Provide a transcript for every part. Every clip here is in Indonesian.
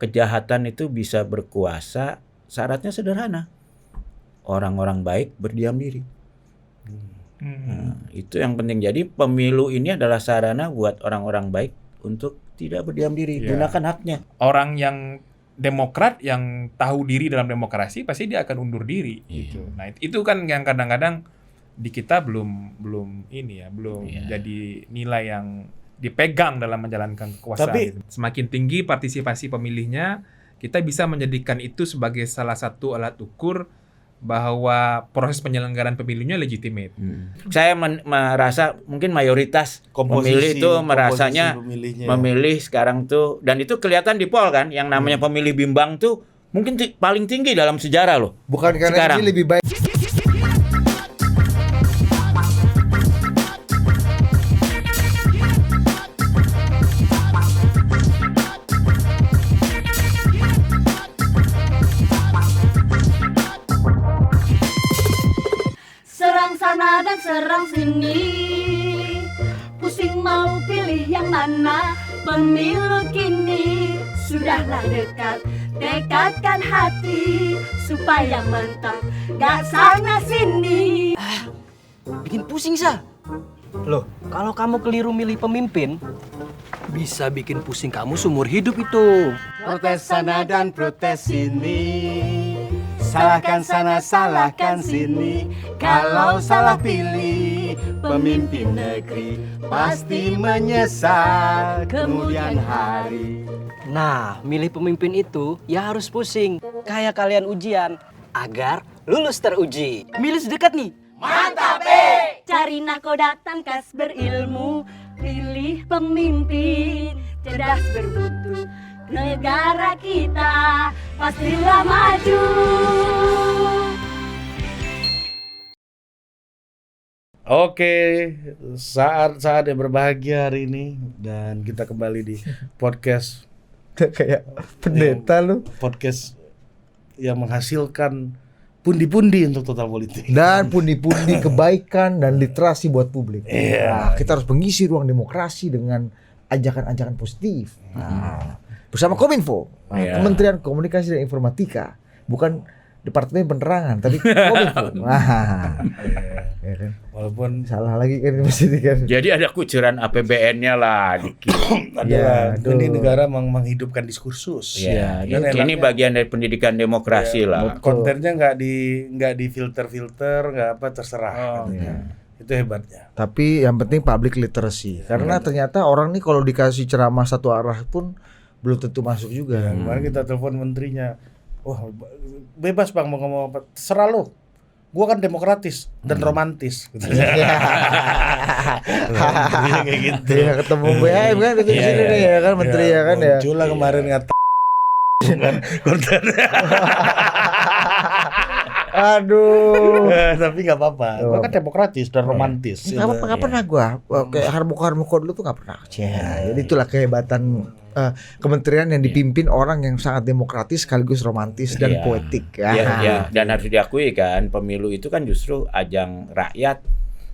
Kejahatan itu bisa berkuasa, syaratnya sederhana. Orang-orang baik berdiam diri. Nah, itu yang penting. Jadi pemilu ini adalah sarana buat orang-orang baik untuk tidak berdiam diri, gunakan haknya. Orang yang demokrat yang tahu diri dalam demokrasi pasti dia akan undur diri. Gitu. Nah itu kan yang kadang-kadang di kita belum jadi nilai yang dipegang dalam menjalankan kekuasaan. Tapi semakin tinggi partisipasi pemilihnya, kita bisa menjadikan itu sebagai salah satu alat ukur bahwa proses penyelenggaraan pemilunya legitimate. Saya merasa mungkin mayoritas pemilih itu merasanya memilih sekarang tuh, dan itu kelihatan di poll kan, yang namanya pemilih bimbang tuh mungkin paling tinggi dalam sejarah loh. Bukan karena sekarang. ini lebih baik. Serang sana dan serang sini, pusing mau pilih yang mana. Pemilu kini sudahlah dekat, dekatkan hati supaya mentok, gak sana sini. Bikin pusing sah. Loh, kalau kamu keliru milih pemimpin, bisa bikin pusing kamu seumur hidup itu. protes sana dan protes sini, salahkan sana, salahkan sini. Kalau salah pilih pemimpin negeri, pasti menyesal kemudian hari. Nah, milih pemimpin itu ya harus pusing. Kayak kalian ujian, agar lulus teruji. Milih sedekat nih. Cari nakoda tangkas berilmu, pilih pemimpin cerdas bermutu. Negara kita pastilah maju. Oke, saat yang berbahagia hari ini, dan kita kembali di podcast Kayak pendeta lu. podcast yang menghasilkan pundi-pundi untuk Total Politik. Dan pundi-pundi kebaikan dan literasi buat publik. Iya. Nah, kita harus mengisi ruang demokrasi dengan ajakan-ajakan positif. Nah, bersama Kominfo, Kementerian Komunikasi dan Informatika, bukan Departemen Penerangan, tapi Kominfo. Nah, ya kan? Walaupun Salah lagi kan masih kan. Jadi ada kucuran APBN-nya lah dikit. adalah Ya, ini aduh. negara menghidupkan diskursus. Ya, Dan ini enaknya, bagian dari pendidikan demokrasi lah. kontennya nggak di filter nggak apa terserah. katanya. Itu hebatnya. Tapi yang penting public literacy. Karena ternyata orang nih kalau dikasih ceramah satu arah pun belum tentu masuk juga. Kemarin kita telepon menterinya, wah bebas bang mau ngomong apa, terserah lo. Gua kan demokratis dan romantis. Kayak gitu. Iya, ketemu BM kan di sini nih ya kan menteri ya kan ya. Muncul lah kemarin ngata kan konten. Aduh. Tapi nggak apa-apa. Gua kan demokratis dan romantis. Nggak pernah gua kayak harmoko dulu tuh nggak pernah. Jadi itulah kehebatan kementerian yang dipimpin orang yang sangat demokratis sekaligus romantis dan Iya. poetik. Ya, dan harus diakui kan, pemilu itu kan justru ajang rakyat.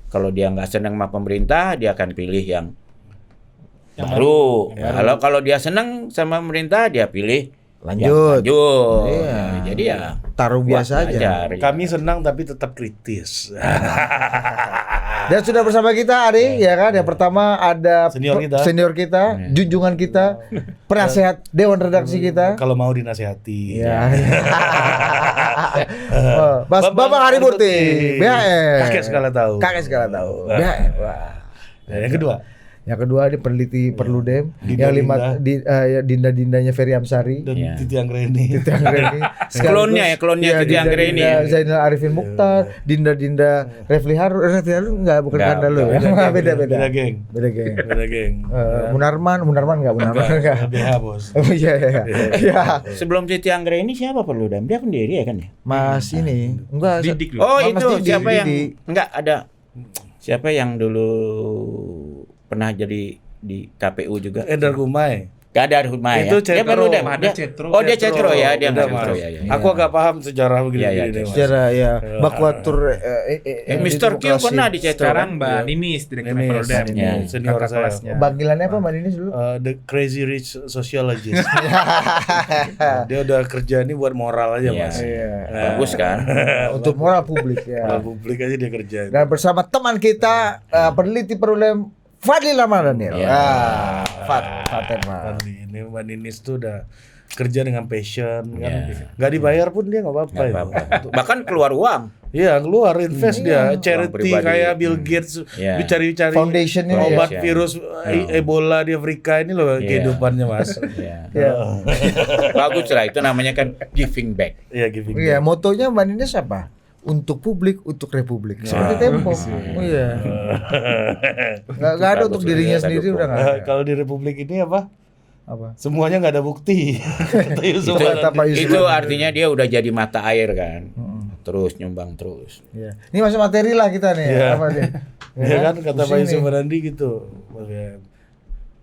Kalau dia nggak senang sama pemerintah, dia akan pilih yang baru. Kalau dia senang sama pemerintah, dia pilih Lanjut. yang lanjut. Iya. Jadi ya Taruh biasa aja. wajar. Kami senang tapi tetap kritis. Dan sudah bersama kita Ari ya kan. Yang pertama ada Senior kita. junjungan kita, penasehat Dewan Redaksi kita. Kalau mau dinasehati. Ya. Mas Bambang Harimurti, BHM. Kakek segala tahu. Kakek segala tahu. BHM. Wah. Nah, yang kedua, Yang kedua dia peneliti Perludem. Dinda- Yang lima Dinda-dindanya Ferry Amsari. dan Iya. Titi Anggreni. Titi Anggreni. Klonnya Titi Anggreni. Zainal Arifin Mukhtar, Dinda Refli Harun. Refli Harun enggak, bukan Enggak, Kanda lu ya. Beda. Beda geng. Beda geng. Beda geng. Munarman enggak. BH bos. Oh iya. Iya. Sebelum Titi Anggreni siapa Perludem? Dia pendiri ya kan ya? Mas ini enggak. Didik lu. Oh Mas itu Didi, siapa yang Didi. enggak ada? Siapa yang dulu pernah jadi di KPU juga? Endar Gumai. Kadar Hutmaya. Itu Dia Cetro. Perludem. Ada Cetro. Oh, dia Cetro ya, dia Udah, nggak Cetro Mas. ya. Aku agak paham sejarah begini. Iya, deh, Mas. Sejarah ya bakuatur Mr. Q pernah di Cetro. Sekarang kan? Mbak Ninis direktur Ninis, Perludem. ya. Senior Kakak saya. kelasnya. Panggilannya apa Mbak Ninis dulu? The Crazy Rich Sociologist. Dia udah kerja ini buat moral aja, Iya. Mas. Iya. Bagus kan? Untuk moral publik Moral ya. publik aja dia kerja. Dan bersama teman kita peneliti Perludem Fadli Ramadhanil. Iya. Faten Mas. Ini Mbak Ninis tuh udah kerja dengan passion kan. Iya. Nggak dibayar pun dia nggak apa-apa. Nggak itu. apa-apa. Bahkan keluar uang. Iya, keluar invest dia charity pribadi. kayak Bill Gates Iya. dicari-cari Foundationnya obat ya. virus Ebola di Afrika ini loh Iya. kehidupannya, Mas. Ya. Ya. Bagus lah, itu namanya kan giving back. Iya, giving Iya, back. motonya Mbak Ninis apa? Untuk publik, untuk republik. Seperti Tempo. Oh iya. Nggak ada Bagus, untuk dirinya iya, sendiri dukung. udah nggak ada. Kalau di Republik ini apa? Apa? Semuanya nggak ada bukti. Kata Yusuf Itu, Marandi. kata Pak Yusuf itu Marandi. artinya dia udah jadi mata air kan. Terus nyumbang terus. Iya. Ini masuk materi lah kita nih. Iya. Apa nih? Ya kan kata Pak Pusing Yusuf nih. Marandi gitu.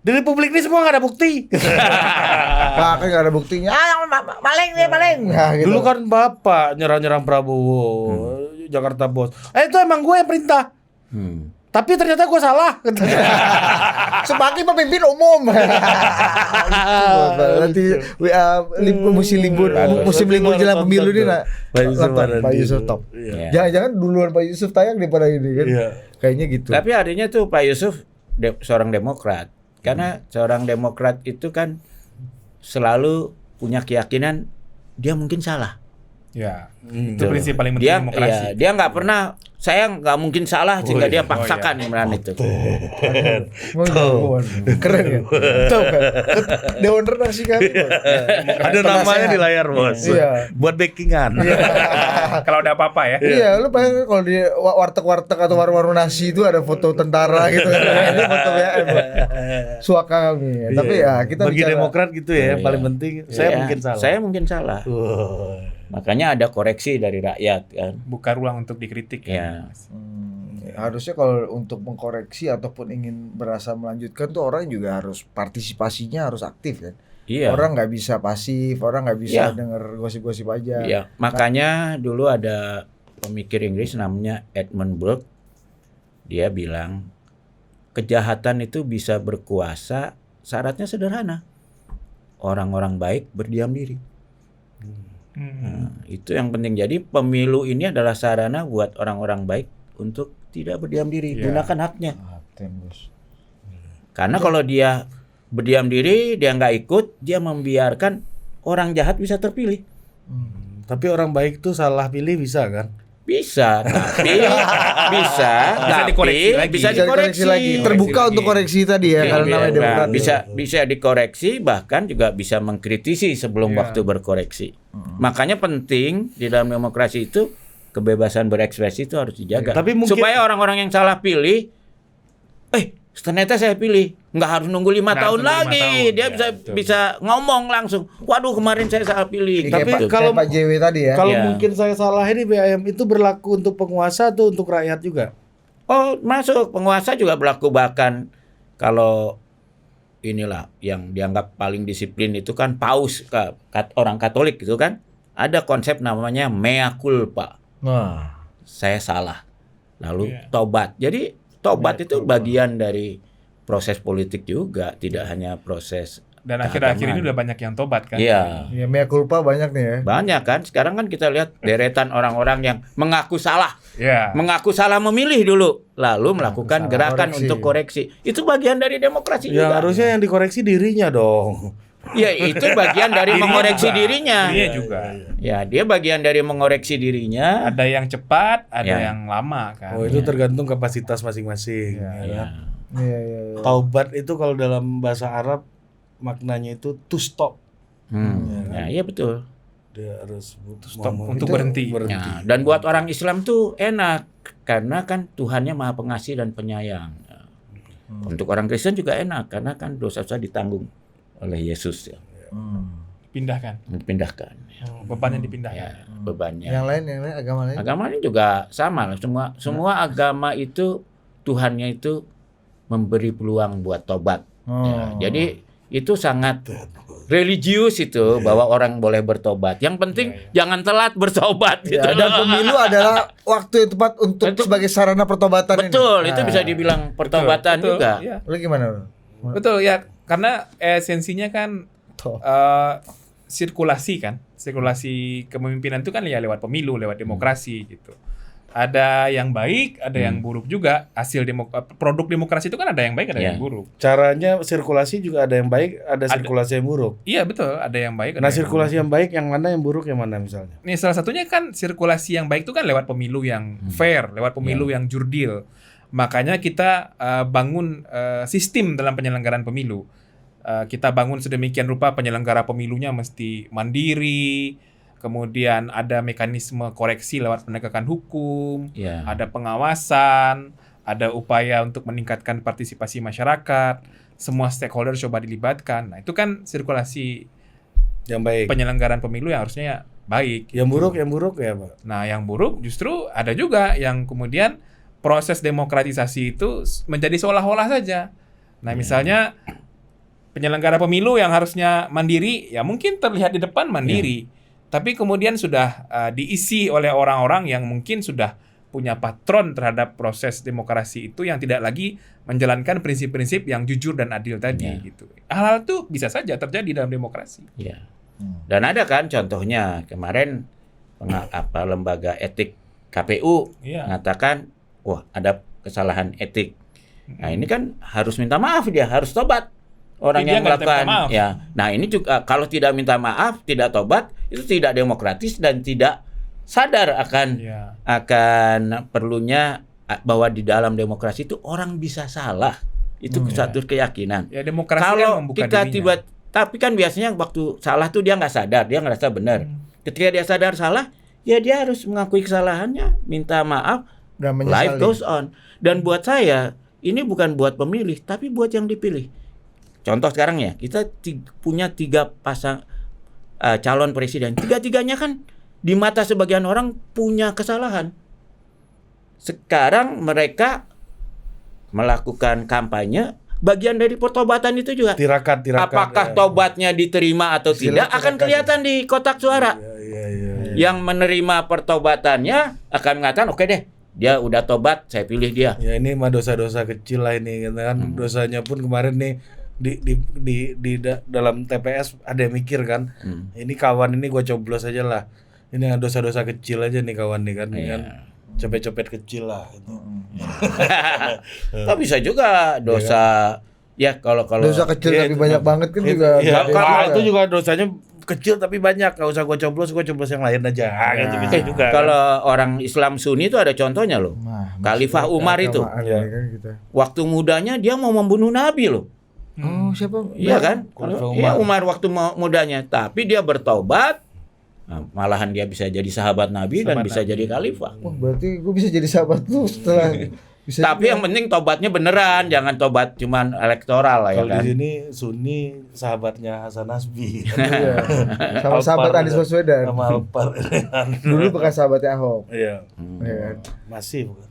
Di Republik ini semua nggak ada bukti. Pak kan nggak ada buktinya. Maling nih maling. Nah, gitu. Dulu kan Bapak nyerang-nyerang Prabowo, Jakarta Bos. Itu emang gue yang perintah. Tapi ternyata gue salah. sebagai pemimpin umum. Nanti musim libur jelang pemilu ini nak Pak Yusuf nonton Marandi Pak Yusuf itu. top. Iya. Jangan-jangan duluan Pak Yusuf tayang daripada ini kan. Iya. Kayaknya gitu. Tapi artinya tuh Pak Yusuf seorang Demokrat. Karena seorang Demokrat itu kan selalu punya keyakinan dia mungkin salah. Ya, itu prinsip paling penting Dia demokrasi. dia nggak pernah, saya nggak mungkin salah sehingga dia paksakan Imran itu. Keren ya. Tuh kan. Dewan redaksi kami. Ada namanya di layar, Bos. Iya. Buat backingan. Kalau ada apa-apa ya. Iya, lu bayangin kalau di warteg-warteg atau warung-warung nasi itu ada foto tentara gitu kan. Ini foto BM. Suaka kami. Tapi ya kita bagi bicara Demokrat gitu ya, yang paling penting saya Iya, mungkin salah. Saya mungkin salah. Makanya ada koreksi dari rakyat kan. Buka ruang untuk dikritik. Ya. harusnya kalau untuk mengkoreksi ataupun ingin berasa melanjutkan tuh orang juga harus partisipasinya harus aktif kan. Iya. Orang nggak bisa pasif, orang nggak bisa Iya. denger gosip-gosip aja. Iya, makanya dulu ada pemikir Inggris namanya Edmund Burke. Dia bilang kejahatan itu bisa berkuasa, syaratnya sederhana. Orang-orang baik berdiam diri. Nah, itu yang penting. Jadi pemilu ini adalah sarana buat orang-orang baik untuk tidak berdiam diri, Iya. gunakan haknya. Tembus. Karena kalau dia berdiam diri, dia nggak ikut, dia membiarkan orang jahat bisa terpilih. Tapi orang baik tuh salah pilih bisa kan? Bisa, tapi bisa tapi dikoreksi lagi. bisa Bisa dikoreksi lagi. Terbuka lagi. untuk koreksi tadi ya Iya, karena namanya nah, demokrat. bisa dikoreksi, bahkan juga bisa mengkritisi sebelum Iya. waktu berkoreksi. Makanya penting di dalam demokrasi itu kebebasan berekspresi itu harus dijaga. Tapi mungkin- supaya orang-orang yang salah pilih, ternyata saya pilih, nggak harus nunggu 5 Nggak tahun harus nunggu 5 lagi. tahun. Dia Ya, bisa betul. bisa ngomong langsung. Waduh, kemarin saya salah pilih. Kayak Tapi Pak- kalau- kayak Pak JW tadi ya. Kalau Iya. mungkin saya salah ini BAM itu berlaku untuk penguasa atau untuk rakyat juga? Oh, masuk. Penguasa juga berlaku, bahkan kalau inilah yang dianggap paling disiplin itu kan paus, orang Katolik gitu kan. Ada konsep namanya mea culpa. Nah, Saya salah. Lalu Iya. tobat. Jadi tobat itu bagian dari proses politik juga, tidak hanya proses Dan akhir-akhir ini keagamaan. udah banyak yang tobat kan. Iya. ya mea culpa banyak nih ya. Banyak kan. Sekarang kan kita lihat deretan orang-orang yang mengaku salah. Ya. Mengaku salah memilih dulu, lalu melakukan salah, gerakan koreksi. untuk koreksi. Itu bagian dari demokrasi Ya juga. harusnya yang dikoreksi dirinya dong. Ya, itu bagian dari Dirinya mengoreksi juga. dirinya. Dirinya juga. Ya, dia bagian dari mengoreksi dirinya. Ada yang cepat, ada Ya. yang lama kan. Oh itu tergantung kapasitas masing-masing. Iya. ya Ya. kan? Iya iya iya. Taubat itu kalau dalam bahasa Arab maknanya itu to stop. Ya, iya betul. Dia harus stop, mau- untuk itu berhenti. Ya, dan buat orang Islam tuh enak karena kan Tuhannya Maha Pengasih dan Penyayang. Ya. Untuk orang Kristen juga enak karena kan dosa-dosa ditanggung oleh Yesus ya. Pindahkan. Dipindahkan. Bebannya dipindahkan. Ya, bebannya. Yang lain agama lain. Agama ini juga sama lah. Semua agama itu Tuhannya itu memberi peluang buat tobat. Oh. Ya, jadi itu sangat religius itu bahwa orang boleh bertobat. Yang penting jangan telat bertobat gitu. Ya, dan pemilu adalah waktu yang tepat untuk sebagai sarana pertobatan Betul, ini. itu bisa dibilang pertobatan Betul, juga. iya. Lu gimana? Betul ya, karena esensinya kan Toh. sirkulasi kepemimpinan itu kan ya lewat pemilu, lewat demokrasi gitu. Ada yang baik, ada yang buruk juga. Produk demokrasi itu kan ada yang baik, ada yang buruk. Caranya sirkulasi juga ada yang baik, ada sirkulasi yang buruk. Iya betul, ada yang baik. Nah, sirkulasi yang baik yang mana, yang buruk yang mana misalnya? Nih salah satunya kan sirkulasi yang baik itu kan lewat pemilu yang fair, lewat pemilu yang jurdil. Makanya kita bangun sistem dalam penyelenggaraan pemilu. Kita bangun sedemikian rupa penyelenggara pemilunya mesti mandiri. Kemudian ada mekanisme koreksi lewat penegakan hukum, ada pengawasan, ada upaya untuk meningkatkan partisipasi masyarakat, semua stakeholder coba dilibatkan. Nah, itu kan sirkulasi Yang baik. penyelenggaraan pemilu yang harusnya baik. Yang buruk ya, Pak. Nah, yang buruk justru ada juga yang kemudian proses demokratisasi itu menjadi seolah-olah saja. Nah, misalnya penyelenggara pemilu yang harusnya mandiri, ya mungkin terlihat di depan mandiri. Tapi kemudian sudah diisi oleh orang-orang yang mungkin sudah punya patron terhadap proses demokrasi itu yang tidak lagi menjalankan prinsip-prinsip yang jujur dan adil tadi gitu. Hal-hal itu bisa saja terjadi dalam demokrasi. Iya. Dan ada kan contohnya kemarin lembaga etik KPU mengatakan, wah ada kesalahan etik. Nah ini kan harus minta maaf, dia harus tobat. Orang yang melakukan nah ini juga kalau tidak minta maaf, tidak tobat, itu tidak demokratis dan tidak sadar akan perlunya bahwa di dalam demokrasi itu orang bisa salah. Itu satu keyakinan. Ya, demokrasi kalau kan membuka kita dirinya. tapi kan biasanya waktu salah tuh dia nggak sadar, dia ngerasa benar. Ketika dia sadar salah, ya dia harus mengakui kesalahannya, minta maaf, Dan life goes on. Dan buat saya ini bukan buat pemilih, tapi buat yang dipilih. Contoh sekarang ya, kita punya 3 pasang calon presiden. 3-tiganya kan di mata sebagian orang punya kesalahan. Sekarang mereka melakukan kampanye, bagian dari pertobatan itu juga. Tirakat. Apakah tobatnya diterima atau tidak akan kelihatan di kotak suara. Yang menerima pertobatannya akan mengatakan, oke deh, dia udah tobat, saya pilih dia. Ya ini mah dosa-dosa kecil lah ini kan. Dosanya pun kemarin nih dalam TPS ada yang mikir kan, ini kawan ini gua coblos aja lah, ini dosa-dosa kecil aja nih kawan nih kan, kan copet-copet kecil lah gitu. Tapi bisa juga dosa kalau dosa kecil tapi banyak banget kan juga. Itu juga dosanya kecil tapi banyak, nggak usah gua coblos yang lain aja. Gitu bisa juga. Kalau orang Islam Sunni itu ada contohnya loh. Khalifah Umar itu, waktu mudanya dia mau membunuh Nabi loh. Oh, siapa? Iya kan? Iya, Umar waktu mudanya, tapi dia bertobat. Nah, malahan dia bisa jadi sahabat Nabi dan bisa jadi khalifah. Wah, berarti gue bisa jadi sahabat lu setelah bisa. Tapi yang penting tobatnya beneran, jangan tobat cuman elektoral lah ya kan. Kalau di sini Sunni sahabatnya Hasan Nasbi. Iya. Sama sahabat Anies Baswedan. Sama Alpar. Dulu bekas sahabatnya Ahok. Iya. Iya. Masih bukan.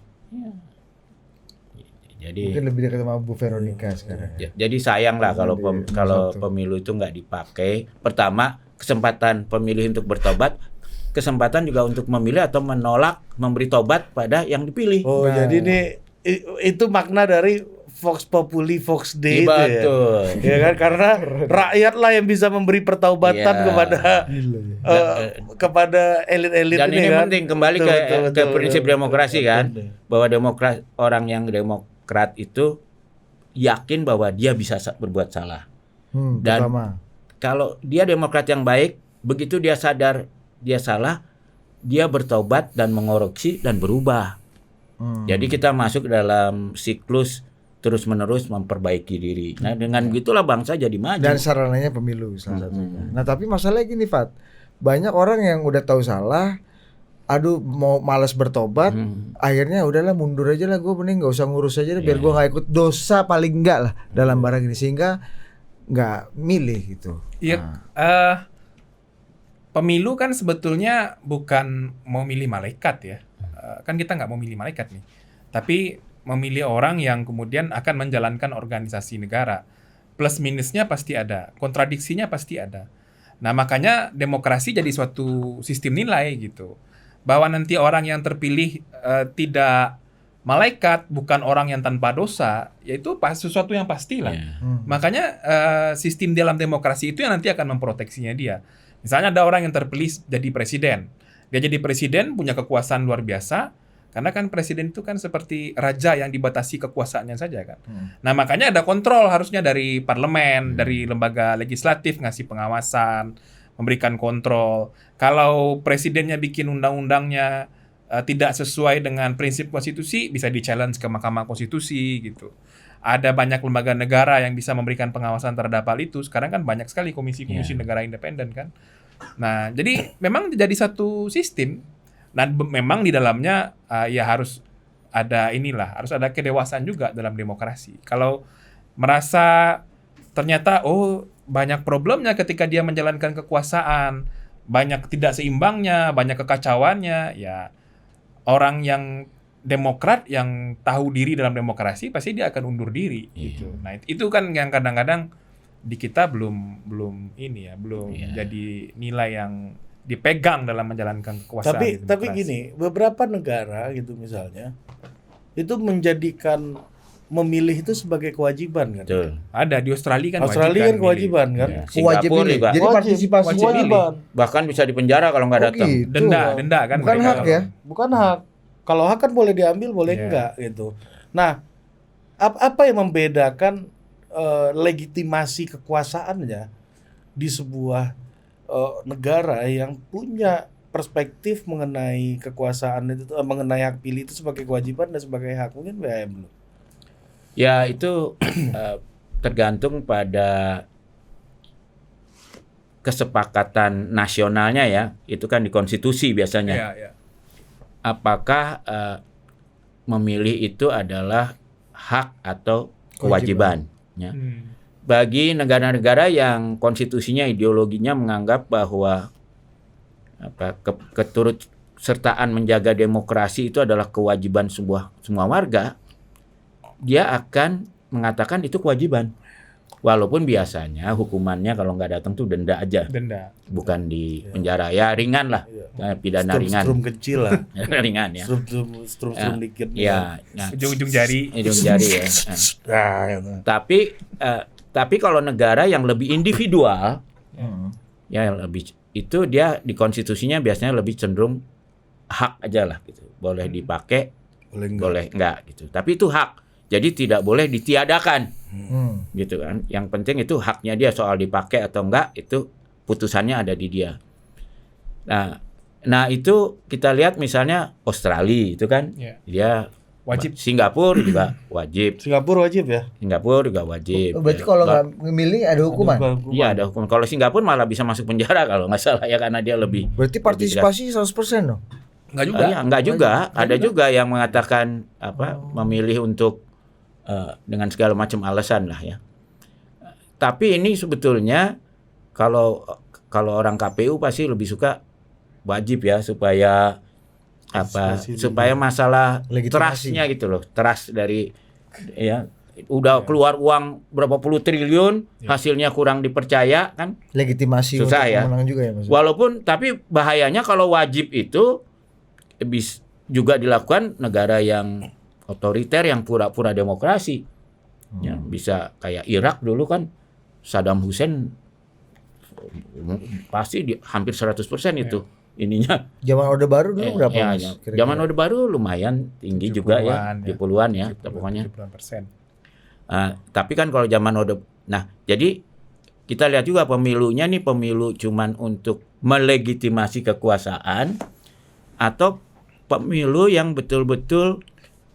Jadi mungkin lebih dekat sama Bu Veronica sekarang. Jadi sayang lah kalau pemilu itu nggak dipakai. Pertama, kesempatan pemilih untuk bertobat, kesempatan juga untuk memilih atau menolak memberi tobat pada yang dipilih. Oh, jadi ini itu makna dari Vox Populi Vox Dei itu ya. Betul. Ya kan, karena rakyatlah yang bisa memberi pertaubatan kepada elit-elit Dan ini kan. penting kembali ke prinsip demokrasi kan, bahwa orang yang demokrat itu yakin bahwa dia bisa berbuat salah. Dan kalau dia demokrat yang baik, begitu dia sadar dia salah, dia bertobat dan mengoreksi dan berubah. Jadi kita masuk dalam siklus terus-menerus memperbaiki diri. Nah, dengan gitulah bangsa jadi maju. Dan sarananya pemilu salah satunya. Nah, tapi masalahnya gini, Fat. Banyak orang yang udah tahu salah, mau malas bertobat, akhirnya udahlah mundur aja lah, gue mending nggak usah ngurus aja deh, biar gue nggak ikut dosa paling enggak lah dalam barang ini, sehingga nggak milih gitu. Iya. Pemilu kan sebetulnya bukan mau milih malaikat ya. Kan kita nggak mau milih malaikat nih. Tapi memilih orang yang kemudian akan menjalankan organisasi negara. plus minusnya pasti ada, kontradiksinya pasti ada. Nah, makanya demokrasi jadi suatu sistem nilai gitu. Bahwa nanti orang yang terpilih tidak malaikat, bukan orang yang tanpa dosa, yaitu sesuatu yang pastilah. Makanya sistem dalam demokrasi itu yang nanti akan memproteksinya dia. Misalnya ada orang yang terpilih jadi presiden. Dia jadi presiden punya kekuasaan luar biasa, karena kan presiden itu kan seperti raja yang dibatasi kekuasaannya saja kan. Nah, makanya ada kontrol harusnya dari parlemen, dari lembaga legislatif ngasih pengawasan, memberikan kontrol. Kalau presidennya bikin undang-undangnya tidak sesuai dengan prinsip konstitusi, bisa di-challenge ke Mahkamah Konstitusi gitu. Ada banyak lembaga negara yang bisa memberikan pengawasan terhadap hal itu. Sekarang kan banyak sekali komisi-komisi negara independen kan. Nah, jadi memang jadi satu sistem. Dan memang di dalamnya ya harus ada harus ada kedewasaan juga dalam demokrasi. Kalau merasa ternyata banyak problemnya ketika dia menjalankan kekuasaan, banyak tidak seimbangnya, banyak kekacauannya, ya orang yang demokrat yang tahu diri dalam demokrasi pasti dia akan undur diri gitu. Nah, itu kan yang kadang-kadang di kita belum jadi nilai yang dipegang dalam menjalankan kekuasaan. Tapi gini, beberapa negara gitu misalnya itu menjadikan memilih itu sebagai kewajiban kan. Betul. Ada di Australia kan kewajiban kan. Ya, Wajib Singapura milih. juga. Jadi partisipasi Kewajiban. Bahkan bisa dipenjara kalau nggak datang. gitu. Denda kan. Bukan mereka. hak ya. Bukan hak. Kalau hak kan boleh diambil, boleh enggak gitu. Nah, apa yang membedakan legitimasi kekuasaannya di sebuah negara yang punya perspektif mengenai kekuasaan itu, mengenai hak pilih itu sebagai kewajiban dan sebagai hak? Mungkin BM dulu. Ya itu tergantung pada kesepakatan nasionalnya ya. Itu kan di konstitusi biasanya. Iya. Apakah memilih itu adalah hak atau kewajiban? Ya. Bagi negara-negara yang konstitusinya, ideologinya menganggap bahwa keturutsertaan menjaga demokrasi itu adalah kewajiban semua warga, dia akan mengatakan itu kewajiban. Walaupun biasanya hukumannya kalau nggak datang tuh denda aja. Denda. Bukan di penjara. Ya ringan lah. Pidana ringan. Strum kecil lah. Ringan ya. Strum dikit. Ya. Nah, Ujung-ujung jari. ujung jari ya. Nah. Tapi kalau negara yang lebih individual, ya lebih itu dia di konstitusinya biasanya lebih cenderung hak aja lah gitu. Boleh dipakai, boleh enggak gitu. Tapi itu hak. Jadi tidak boleh ditiadakan. Gitu kan. Yang penting itu haknya dia, soal dipakai atau enggak itu putusannya ada di dia. Nah itu kita lihat misalnya Australia itu kan. Dia wajib. Singapura juga wajib. Singapura wajib ya? Singapura juga wajib. Berarti kalau nggak memilih ada hukuman? Iya ada hukuman. Kalau Singapura malah bisa masuk penjara kalau nggak salah ya, karena dia lebih. Berarti partisipasi 100% dong? Enggak juga. Enggak juga. Ada juga yang mengatakan memilih untuk dengan segala macam alasan lah ya. Tapi ini sebetulnya kalau orang KPU pasti lebih suka wajib ya, supaya supaya masalah trust-nya gitu loh, trust dari ya udah keluar uang berapa puluh triliun, hasilnya kurang dipercaya kan, legitimasi susah untuk ya. menang juga ya maksudnya. Walaupun tapi bahayanya kalau wajib itu juga dilakukan negara yang otoriter yang pura-pura demokrasi. Ya, bisa kayak Irak dulu kan, Saddam Hussein pasti hampir 100% itu ininya. Zaman Orde Baru dulu berapa? Zaman Orde Baru lumayan tinggi juga ya, di puluhan ya, pokoknya. 70%. Tapi kan kalau zaman Orde, nah jadi kita lihat juga pemilunya nih, pemilu cuman untuk melegitimasi kekuasaan atau pemilu yang betul-betul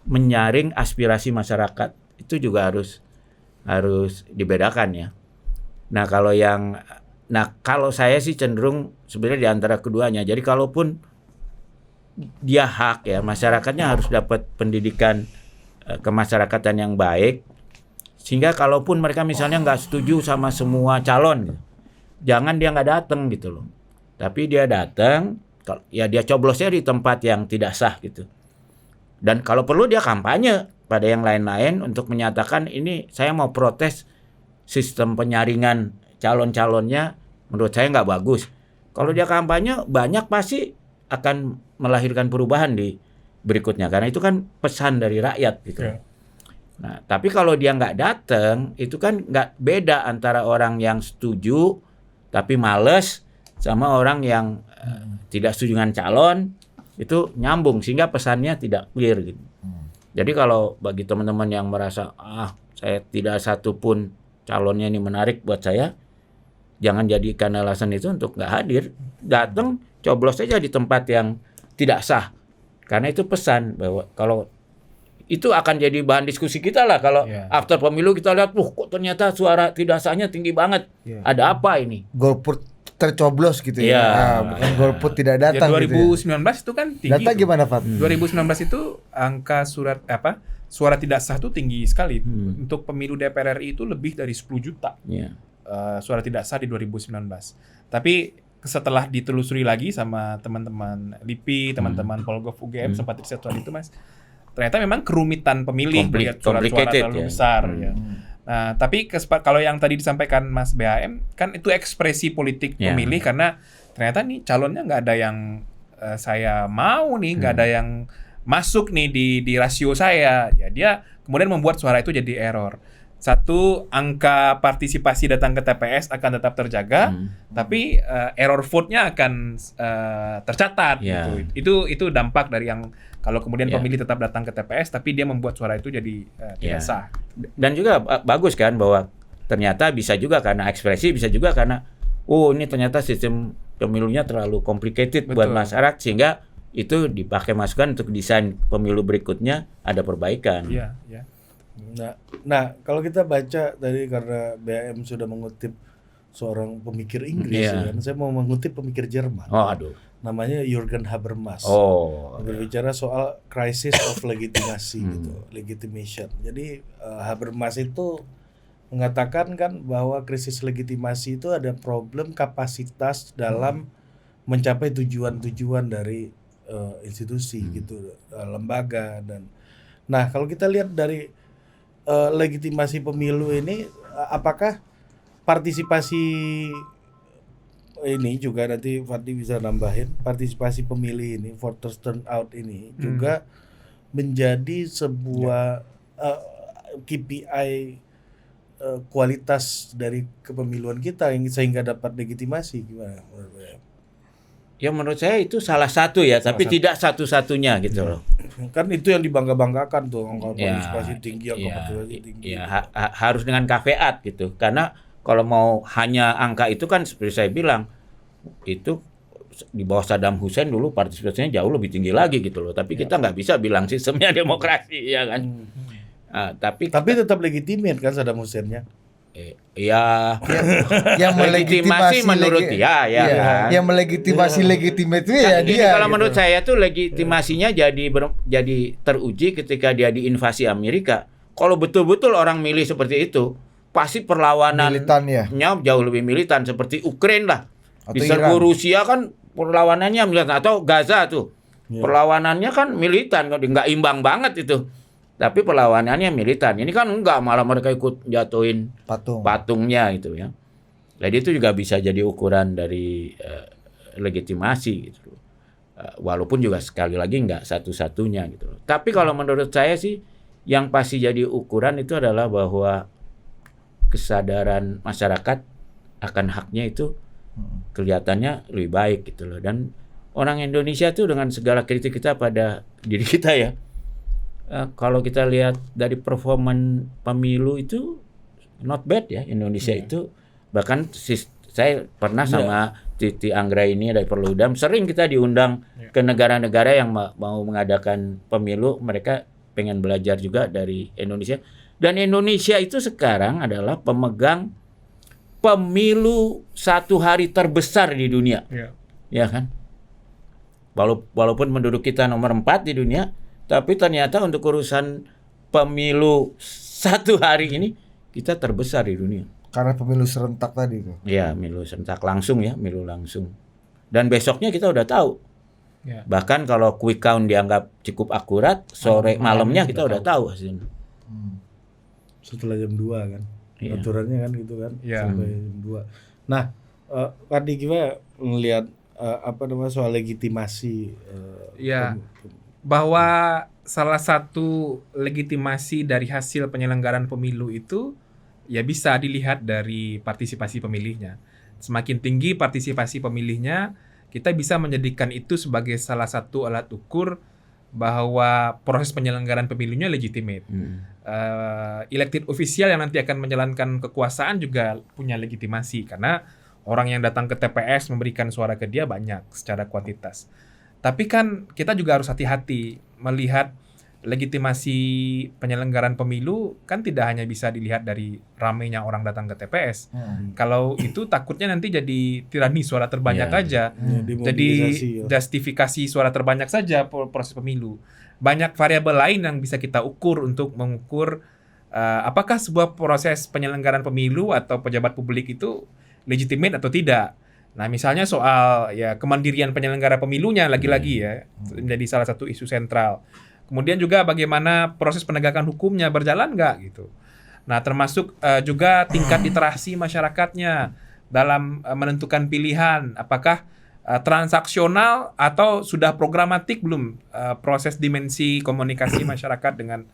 menyaring aspirasi masyarakat, itu juga harus dibedakan ya. Nah kalau saya sih cenderung sebenarnya di antara keduanya. Jadi kalaupun dia hak ya, masyarakatnya harus dapat pendidikan kemasyarakatan yang baik, sehingga kalaupun mereka misalnya nggak setuju sama semua calon, jangan dia nggak datang gitu loh. Tapi dia datang, ya dia coblosnya di tempat yang tidak sah gitu. Dan kalau perlu dia kampanye pada yang lain-lain untuk menyatakan ini saya mau protes sistem penyaringan calon-calonnya menurut saya nggak bagus. Kalau dia kampanye banyak pasti akan melahirkan perubahan di berikutnya karena itu kan pesan dari rakyat gitu. Ya. Nah, tapi kalau dia nggak datang itu kan nggak beda antara orang yang setuju tapi males sama orang yang tidak setuju dengan calon itu nyambung sehingga pesannya tidak clear gitu. Jadi kalau bagi teman-teman yang merasa saya tidak satu pun calonnya ini menarik buat saya, jangan jadikan alasan itu untuk nggak hadir. Datang coblos saja di tempat yang tidak sah. Karena itu pesan bahwa kalau itu akan jadi bahan diskusi kita lah kalau after pemilu kita lihat, kok ternyata suara tidak sahnya tinggi banget. Ada apa ini? Golput tercoblos gitu ya. Bukan golput tidak datang. Ya 2019 gitu ya. itu kan tinggi. Data gimana, Fat? 2019 itu angka suara tidak sah itu tinggi sekali. Untuk pemilu DPR RI itu lebih dari 10 juta. Suara tidak sah di 2019. Tapi setelah ditelusuri lagi sama teman-teman LIPI, teman-teman Polgov UGM sempat riset soal itu, Mas. Ternyata memang kerumitan pemilih melihat suara-suara terlalu besar ya. Nah, tapi kalau yang tadi disampaikan Mas BHM kan itu ekspresi politik pemilih karena ternyata nih calonnya nggak ada yang saya mau nih, nggak ada yang masuk nih di rasio saya. Ya dia kemudian membuat suara itu jadi error. Satu, angka partisipasi datang ke TPS akan tetap terjaga, tapi error vote-nya akan tercatat. Gitu. Itu dampak dari yang kalau kemudian pemilih tetap datang ke TPS, tapi dia membuat suara itu jadi tidak sah. Dan juga bagus kan bahwa ternyata bisa juga karena ekspresi, bisa juga karena ini ternyata sistem pemilunya terlalu complicated buat masyarakat sehingga itu dipakai masukan untuk desain pemilu berikutnya ada perbaikan. Iya. Nah, kalau kita baca tadi karena BHM sudah mengutip seorang pemikir Inggris, kan, saya mau mengutip pemikir Jerman. Namanya Jürgen Habermas. Berbicara soal crisis of legitimasi gitu, legitimation. Jadi Habermas itu mengatakan kan bahwa krisis legitimasi itu ada problem kapasitas dalam mencapai tujuan-tujuan dari institusi gitu, lembaga dan. Nah, kalau kita lihat dari legitimasi pemilu ini, apakah partisipasi ini juga nanti Fadli bisa nambahin, partisipasi pemilih ini, voters turnout ini juga menjadi sebuah KPI kualitas dari kepemiluan kita yang sehingga dapat legitimasi, gimana menurut saya? Ya menurut saya itu salah satu ya, tapi tidak satu-satunya gitu loh. Kan itu yang dibangga-banggakan tuh, angka partisipasi tinggi, angka partisipasi tinggi. Harus dengan caveat gitu. Karena kalau mau hanya angka itu kan seperti saya bilang, itu di bawah Saddam Hussein dulu partisipasinya jauh lebih tinggi lagi gitu loh. Tapi kita nggak bisa bilang sistemnya demokrasi ya kan. Tapi tetap legitimate kan Saddam Hussein-nya. Yang melegitimasi menurut kan? Yang melegitimasi legitimate itu ya dia. Kalau gitu. menurut saya tuh legitimasinya jadi teruji ketika dia diinvasi Amerika. Kalau betul-betul orang milih seperti itu, pasti perlawanannya jauh lebih militan seperti Ukraina lah. Diserbu Rusia kan perlawanannya militan, atau Gaza tuh. Perlawanannya kan militan, nggak imbang banget itu. Tapi perlawanannya militan. Ini kan enggak, malah mereka ikut jatuhin patungnya gitu ya. Jadi itu juga bisa jadi ukuran dari legitimasi gitu. Walaupun juga sekali lagi enggak satu-satunya gitu. Tapi kalau menurut saya sih yang pasti jadi ukuran itu adalah bahwa kesadaran masyarakat akan haknya itu kelihatannya lebih baik gitu loh. Dan orang Indonesia tuh dengan segala kritik kita pada diri kita ya. Kalau kita lihat dari performan pemilu itu not bad ya Indonesia itu. Bahkan saya pernah sama Titi Anggra ini dari Perludem, sering kita diundang ke negara-negara yang mau mengadakan pemilu, mereka pengen belajar juga dari Indonesia. Dan Indonesia itu sekarang adalah pemegang pemilu satu hari terbesar di dunia. Ya kan? Walaupun penduduk kita nomor 4 di dunia, tapi ternyata untuk urusan pemilu satu hari ini kita terbesar di dunia. Karena pemilu serentak tadi tuh. Ya, pemilu serentak langsung ya, pemilu langsung. Dan besoknya kita udah tahu. Bahkan kalau quick count dianggap cukup akurat, sore malamnya kita udah tahu hasilnya. Setelah jam 2 kan. Iya. aturannya kan gitu kan Iya. sampai jam 2. Nah, Fadli gimana ngelihat soal legitimasi Iya. Bahwa salah satu legitimasi dari hasil penyelenggaraan pemilu itu ya bisa dilihat dari partisipasi pemilihnya. Semakin tinggi partisipasi pemilihnya, kita bisa menjadikan itu sebagai salah satu alat ukur bahwa proses penyelenggaraan pemilunya legitimate. Elected official yang nanti akan menjalankan kekuasaan juga punya legitimasi karena orang yang datang ke TPS memberikan suara ke dia banyak secara kuantitas. Tapi kan kita juga harus hati-hati melihat legitimasi penyelenggaraan pemilu kan tidak hanya bisa dilihat dari ramainya orang datang ke TPS. Kalau itu takutnya nanti jadi tirani suara terbanyak Iya. aja. Jadi justifikasi suara terbanyak saja proses pemilu. Banyak variabel lain yang bisa kita ukur untuk mengukur apakah sebuah proses penyelenggaraan pemilu atau pejabat publik itu legitimate atau tidak. Nah, misalnya soal ya kemandirian penyelenggara pemilunya lagi-lagi ya menjadi salah satu isu sentral. Kemudian juga bagaimana proses penegakan hukumnya berjalan nggak gitu. Nah, termasuk juga tingkat literasi masyarakatnya dalam menentukan pilihan apakah transaksional atau sudah programatik belum proses dimensi komunikasi masyarakat dengan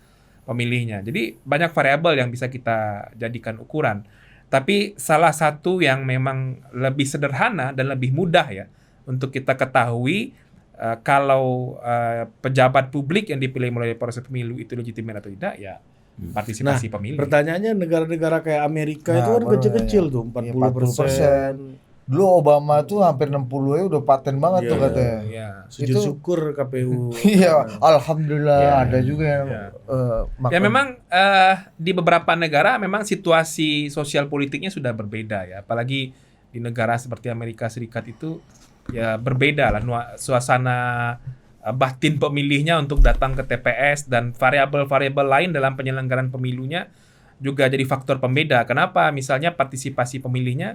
pemilihnya. Jadi banyak variabel yang bisa kita jadikan ukuran. Tapi salah satu yang memang lebih sederhana dan lebih mudah ya untuk kita ketahui kalau pejabat publik yang dipilih melalui proses pemilu itu legitimate atau tidak ya partisipasi pemilih. Pertanyaannya negara-negara kayak Amerika itu kan kecil-kecil tuh 40%. Dulu Obama tuh hampir 60 ya udah paten banget tuh katanya. Iya. Sujud syukur KPU. Iya, alhamdulillah ada juga yang Ya memang di beberapa negara memang situasi sosial politiknya sudah berbeda ya. Apalagi di negara seperti Amerika Serikat itu ya berbeda lah suasana batin pemilihnya untuk datang ke TPS dan variabel-variabel lain dalam penyelenggaraan pemilunya juga jadi faktor pembeda. Kenapa? Misalnya partisipasi pemilihnya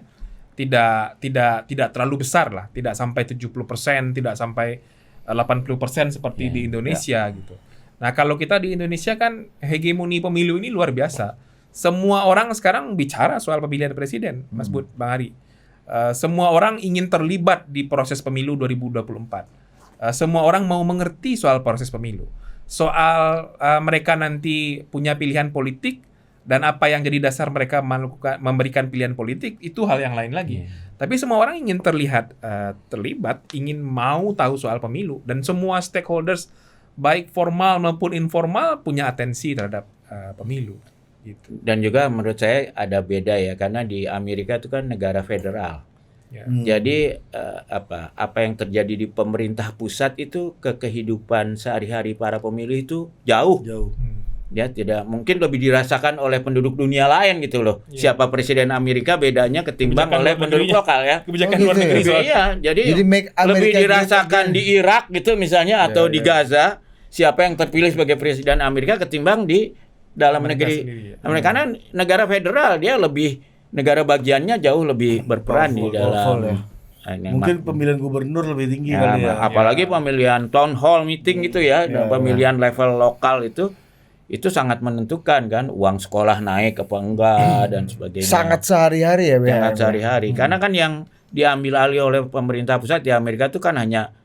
tidak terlalu besar lah, tidak sampai 70%, tidak sampai 80% seperti di Indonesia gitu. Nah, kalau kita di Indonesia kan hegemoni pemilu ini luar biasa. Semua orang sekarang bicara soal pemilihan presiden, Mas Bud, Bang Ari. Semua orang ingin terlibat di proses pemilu 2024. Semua orang mau mengerti soal proses pemilu. Soal mereka nanti punya pilihan politik dan apa yang jadi dasar mereka memberikan pilihan politik itu hal yang lain lagi. Tapi semua orang ingin terlibat, ingin mau tahu soal pemilu dan semua stakeholders baik formal maupun informal punya atensi terhadap pemilu. Gitu. Dan juga menurut saya ada beda ya karena di Amerika itu kan negara federal. Ya. Jadi apa yang terjadi di pemerintah pusat itu ke kehidupan sehari-hari para pemilih itu jauh. Ya tidak mungkin lebih dirasakan oleh penduduk dunia lain gitu loh. Siapa presiden Amerika bedanya ketimbang Kebijakan oleh luar penduduk negerinya. lokal ya. Kebijakan Oh, luar gitu negeri ya? soal Iya, jadi make lebih America dirasakan di Irak gitu misalnya atau di Gaza siapa yang terpilih sebagai presiden Amerika ketimbang di dalam Amerika negeri sendiri, ya. Amerika. Karena negara federal dia lebih negara bagiannya jauh lebih berperan di dalam Mungkin pemilihan gubernur lebih tinggi ya, kali ya. apalagi pemilihan town hall meeting gitu ya, dan pemilihan level lokal itu sangat menentukan kan uang sekolah naik apa enggak dan sebagainya. sangat sehari-hari ya, Sangat sehari-hari. Karena kan yang diambil alih oleh pemerintah pusat di Amerika itu kan hanya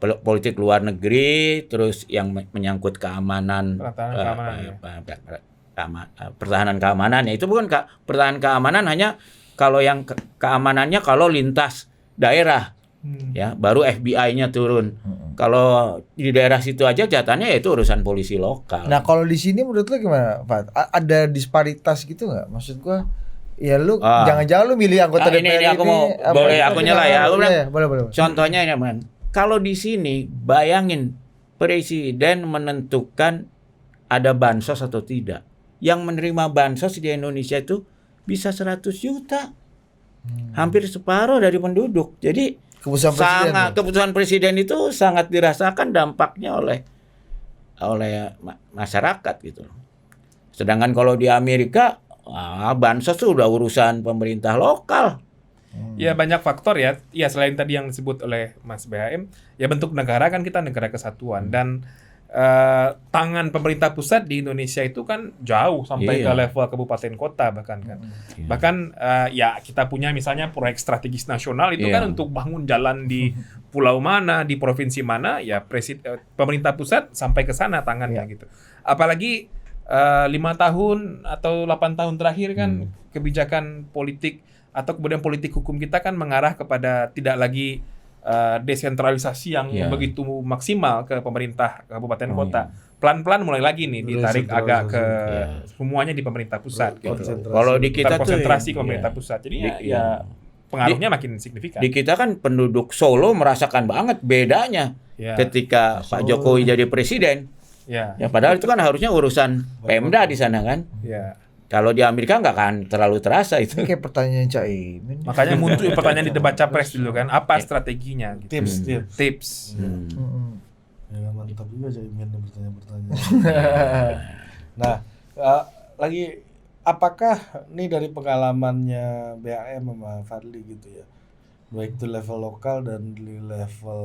politik luar negeri, terus yang menyangkut keamanan, pertahanan keamanan. Ya itu bukan pertahanan keamanan hanya kalau yang keamanannya kalau lintas daerah. Ya, baru FBI-nya turun. Kalau di daerah situ aja jatuhnya ya itu urusan polisi lokal. Nah, kalau di sini menurut lu gimana, Pak? Ada disparitas gitu nggak? Maksud gua, ya lu jangan-jangan lu milih anggota DPR ini aku mau boleh aku nyela ya. Aku bilang, boleh. Contohnya ini, Man. Kalau di sini bayangin presiden menentukan ada bansos atau tidak. Yang menerima bansos di Indonesia itu bisa 100 juta. Hampir separuh dari penduduk. Jadi keputusan presiden itu sangat dirasakan dampaknya oleh masyarakat gitu. Sedangkan kalau di Amerika bansos itu udah urusan pemerintah lokal. Ya banyak faktor ya. Ya selain tadi yang disebut oleh Mas BHM, ya bentuk negara kan kita negara kesatuan dan tangan pemerintah pusat di Indonesia itu kan jauh sampai ke level kabupaten kota bahkan kan. Bahkan ya kita punya misalnya proyek strategis nasional itu kan untuk bangun jalan di pulau mana, di provinsi mana, ya pemerintah pusat sampai ke sana tangannya gitu. Apalagi 5 tahun atau 8 tahun terakhir kan kebijakan politik atau kemudian politik hukum kita kan mengarah kepada tidak lagi desentralisasi yang begitu maksimal ke pemerintah kabupaten kota. Pelan-pelan mulai lagi nih ditarik agak ke semuanya di pemerintah pusat gitu. Kalau di kita terkonsentrasi ke pemerintah pusat. Jadi ya pengaruhnya makin signifikan. Di kita kan penduduk Solo merasakan banget bedanya ketika Pak Jokowi jadi presiden. Ya padahal itu kan harusnya urusan Pemda di sana kan. Kalau di Amerika nggak kan terlalu terasa itu. Ini kayak pertanyaan Caimin. Makanya muncul pertanyaan di debat capres dulu kan, apa strateginya? Gitu. Tips. Ya, mantap juga Caimin bertanya-bertanya. Nah, lagi apakah nih dari pengalamannya BAM sama Fadli gitu ya, baik itu level lokal dan di level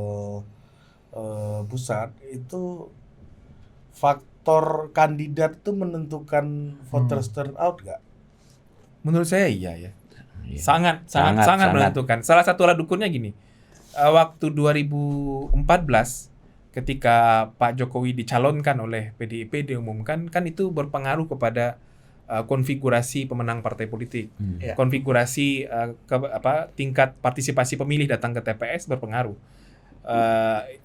pusat itu faktor kandidat itu menentukan voters turnout nggak? Menurut saya iya ya. Sangat menentukan. Salah satu alat ukurnya gini. Waktu 2014 ketika Pak Jokowi dicalonkan oleh PDIP diumumkan kan itu berpengaruh kepada konfigurasi pemenang partai politik. Konfigurasi tingkat partisipasi pemilih datang ke TPS berpengaruh.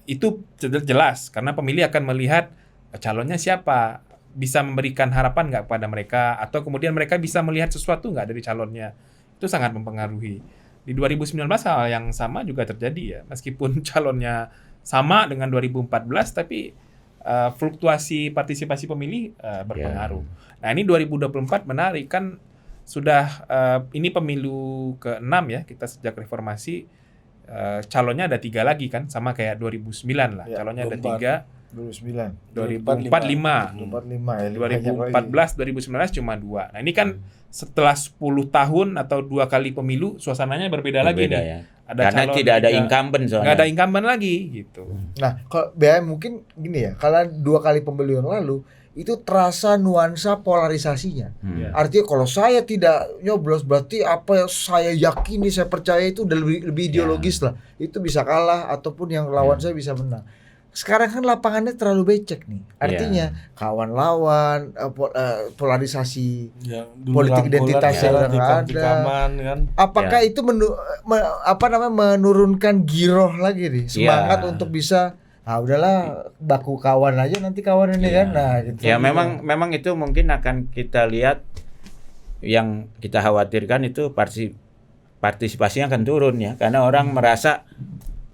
Itu jelas karena pemilih akan melihat calonnya siapa, bisa memberikan harapan nggak kepada mereka, atau kemudian mereka bisa melihat sesuatu nggak dari calonnya. Itu sangat mempengaruhi. Di 2019 hal yang sama juga terjadi ya, meskipun calonnya sama dengan 2014, tapi fluktuasi partisipasi pemilih berpengaruh. Nah ini 2024 menarik kan, sudah ini pemilu ke-6 ya, kita sejak reformasi, calonnya ada 3 lagi kan, sama kayak 2009 lah, calonnya ada 3. 2009, 2045 ya, 2014, 2019 cuma 2. Nah ini kan setelah 10 tahun atau 2 kali pemilu suasananya berbeda lagi nih. Ya. Karena tidak ada incumbent soalnya. Nggak ada incumbent lagi gitu. Nah kalau BAM mungkin gini ya, kalau 2 kali pemilu yang lalu itu terasa nuansa polarisasinya. Artinya kalau saya tidak nyoblos berarti apa yang saya yakini, saya percaya itu udah lebih ideologis lah. Itu bisa kalah ataupun yang lawan saya bisa menang. Sekarang kan lapangannya terlalu becek nih. Artinya kawan lawan, polarisasi politik identitas yang nggak ada. Kan? Apakah itu menurunkan giroh lagi nih, semangat untuk bisa udahlah baku kawan aja nanti kawan ini kan. Nah, gitu. Ya memang itu mungkin akan kita lihat, yang kita khawatirkan itu partisipasinya akan turun ya, karena orang merasa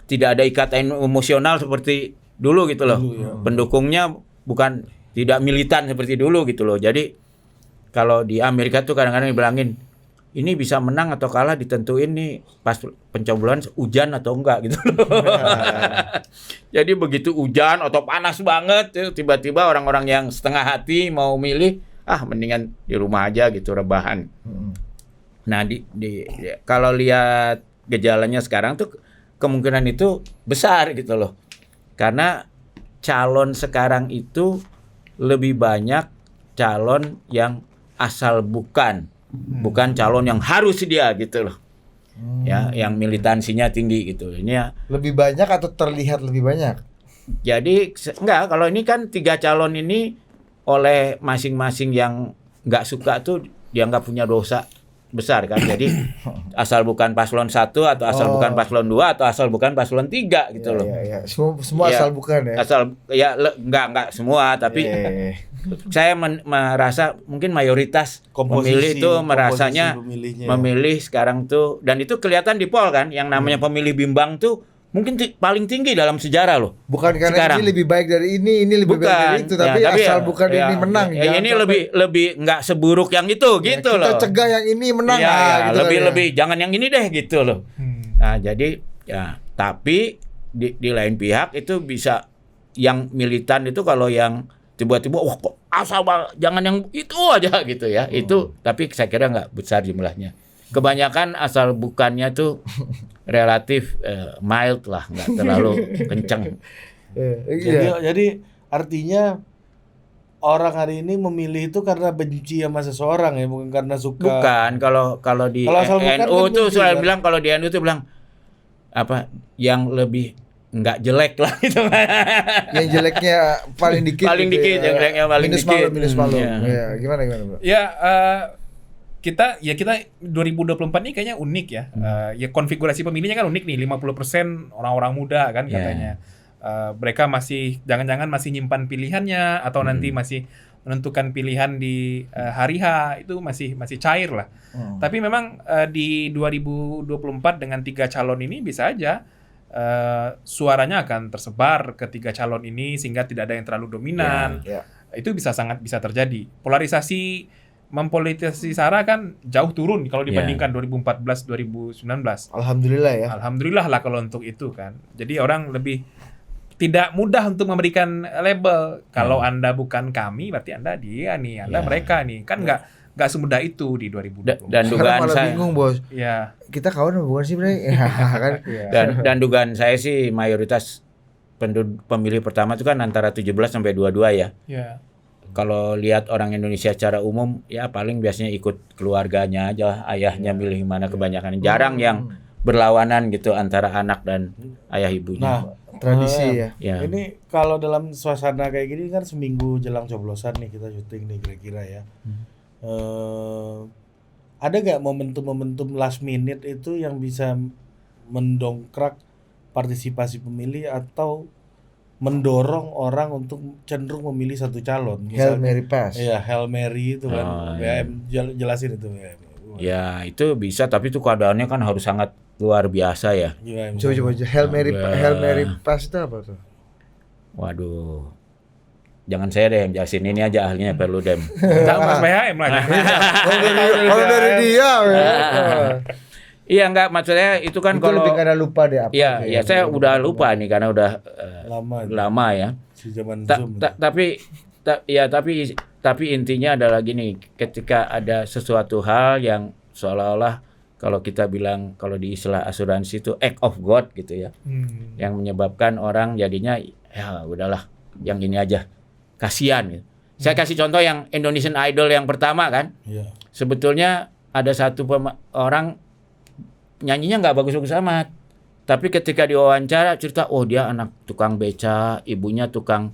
tidak ada ikatan emosional seperti dulu gitu loh. Pendukungnya bukan tidak militan seperti dulu gitu loh. Jadi kalau di Amerika tuh kadang-kadang dibilangin ini bisa menang atau kalah ditentuin nih pas pencoblosan hujan atau enggak gitu loh. Jadi begitu hujan atau panas banget, tiba-tiba orang-orang yang setengah hati mau milih, mendingan di rumah aja gitu, rebahan. Nah kalau lihat gejalanya sekarang tuh kemungkinan itu besar gitu loh. Karena calon sekarang itu lebih banyak calon yang asal bukan calon yang harus dia gitu loh. Ya, yang militansinya tinggi gitu. Ini ya lebih banyak atau terlihat lebih banyak. Jadi enggak, kalau ini kan 3 calon ini oleh masing-masing yang enggak suka tuh dianggap punya dosa besar kan. Jadi asal bukan paslon 1 atau asal bukan paslon 2 atau asal bukan paslon 3 gitu loh. Semua asal bukan ya. Enggak semua, tapi saya merasa mungkin mayoritas pemilih itu merasanya memilih sekarang tuh, dan itu kelihatan di poll kan, yang namanya pemilih bimbang tuh mungkin paling tinggi dalam sejarah loh. Bukan karena sekarang. Ini lebih baik dari ini lebih baik dari itu, tapi asal bukan ini menang. Ini lebih nggak seburuk yang itu gitu loh. Kita cegah yang ini menang. Gitu lebih jangan yang ini deh gitu loh. Nah jadi tapi di lain pihak itu bisa yang militan itu, kalau yang tiba-tiba kok asal jangan yang itu aja gitu ya. Itu tapi saya kira nggak besar jumlahnya. Kebanyakan asal bukannya tuh relatif mild lah, nggak terlalu kencang. Jadi artinya orang hari ini memilih itu karena benci sama seseorang ya, bukan karena suka. Bukan, kalau di Kalau asal bukan NU kan tuh benci, saya kan? bilang, kalau di NU tuh bilang apa yang lebih nggak jelek lah gitu. Yang jeleknya paling dikit. Paling gitu dikit, ya. yang jeleknya paling minus dikit. Minus malu. Iya. Ya, gimana bro? Ya kita 2024 ini kayaknya unik ya. Ya konfigurasi pemilihnya kan unik nih, 50% orang-orang muda kan katanya. Mereka masih jangan-jangan masih nyimpan pilihannya atau nanti masih menentukan pilihan di hari H, itu masih cair lah. Tapi memang di 2024 dengan 3 calon ini bisa aja suaranya akan tersebar ke 3 calon ini sehingga tidak ada yang terlalu dominan. Itu sangat bisa terjadi. Mempolitisasi SARA kan jauh turun kalau dibandingkan 2014-2019. Alhamdulillah ya. Alhamdulillah lah kalau untuk itu kan. Jadi orang lebih tidak mudah untuk memberikan label. Kalau Anda bukan kami, berarti Anda dia nih, Anda mereka nih. Kan nggak semudah itu di 2020. Dan dugaan malah saya bingung bos. Ya. Kita kawan apa bukan sih Bray? Kan? dan dugaan saya sih mayoritas pemilih pertama itu kan antara 17 sampai 22 ya. Ya. Kalau lihat orang Indonesia secara umum ya paling biasanya ikut keluarganya aja, ayahnya milih mana kebanyakan. Jarang yang berlawanan gitu antara anak dan ayah ibunya. Nah, tradisi ya. Ini kalau dalam suasana kayak gini kan seminggu jelang coblosan nih kita syuting nih kira-kira ya. Ada nggak momentum-momentum last minute itu yang bisa mendongkrak partisipasi pemilih atau mendorong orang untuk cenderung memilih satu calon? Hail Mary Pass. Iya, Hail Mary itu kan. BM jelasin itu BM. Ya itu bisa, tapi itu keadaannya kan harus sangat luar biasa ya. Coba Hail Mary Pass itu apa tuh? Waduh, jangan saya deh yang jelasin, ini aja ahlinya Perludem. Enggak Mas BHM lah. Kalau dari dia. Iya enggak, maksudnya itu kan Itu kalau lebih karena lupa deh apa. Iya, saya udah lupa nih karena udah lama ya. Si zaman Zoom. Tapi intinya adalah gini, ketika ada sesuatu hal yang seolah-olah kalau kita bilang kalau di istilah asuransi itu act of God gitu ya. Yang menyebabkan orang jadinya ya udahlah yang ini aja. Kasihan gitu. Saya kasih contoh yang Indonesian Idol yang pertama kan. Iya. Sebetulnya ada satu orang nyanyinya nggak bagus-bagus amat, tapi ketika diwawancara cerita, oh dia anak tukang beca, ibunya tukang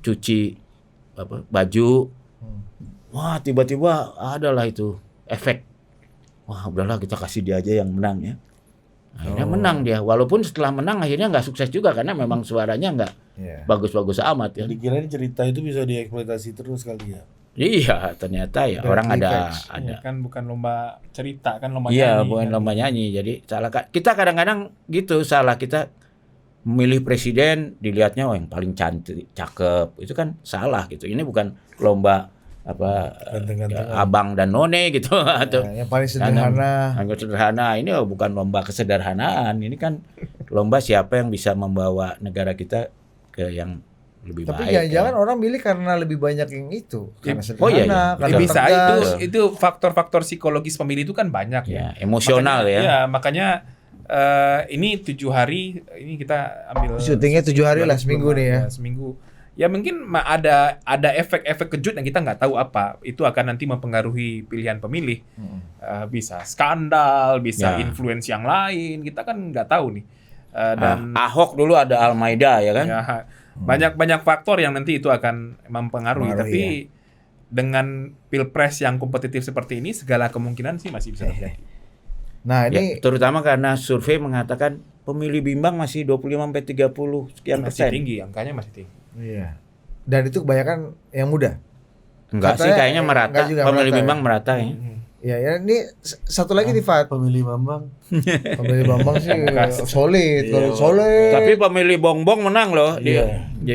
cuci baju, wah tiba-tiba adalah itu efek, wah udahlah kita kasih dia aja yang menang ya, akhirnya menang dia, walaupun setelah menang akhirnya nggak sukses juga karena memang suaranya nggak bagus-bagus amat ya. Dikirain cerita itu bisa dieksploitasi terus kali ya. Iya, ternyata ya orang ada. Ya, kan bukan lomba cerita, kan lomba Iya, nyanyi. bukan kan. lomba nyanyi. Jadi salah kita kadang-kadang gitu, salah kita memilih presiden dilihatnya yang paling cantik, cakep. Itu kan salah gitu. Ini bukan lomba abang dan none gitu atau yang paling sederhana. Yang sederhana. Ini bukan lomba kesederhanaan. Ini kan lomba siapa yang bisa membawa negara kita ke yang lebih Tapi baik. jangan-jangan orang milih karena lebih banyak yang itu, karena Oh iya, sederhana, iya. karena Bisa tegas. itu faktor-faktor psikologis pemilih itu kan banyak Ya, ya. emosional Makanya, ya. Iya, makanya ini 7 hari ini kita ambil Syutingnya 7 hari lah, seminggu nih ya. Seminggu. Ya mungkin ada efek-efek kejut yang kita nggak tahu apa. Itu akan nanti mempengaruhi pilihan pemilih. Bisa skandal, bisa influence yang lain. Kita kan nggak tahu nih. Dan Ahok dulu ada Al-Maida ya kan. ya, banyak faktor yang nanti itu akan mempengaruhi. Tapi dengan pilpres yang kompetitif seperti ini, segala kemungkinan sih masih bisa terjadi. Nah Ya, ini terutama karena survei mengatakan pemilih bimbang masih 25-30 sekian Masih persen. tinggi, angkanya masih tinggi. iya. Dan itu kebanyakan yang muda. Enggak sih, Katanya kayaknya merata. enggak juga Pemilih merata, bimbang merata ya. Ya ini satu lagi nih Fat. Pemilih Bambang. Pemilih Bambang sih solid, solid. Tapi pemilih bongbong menang loh di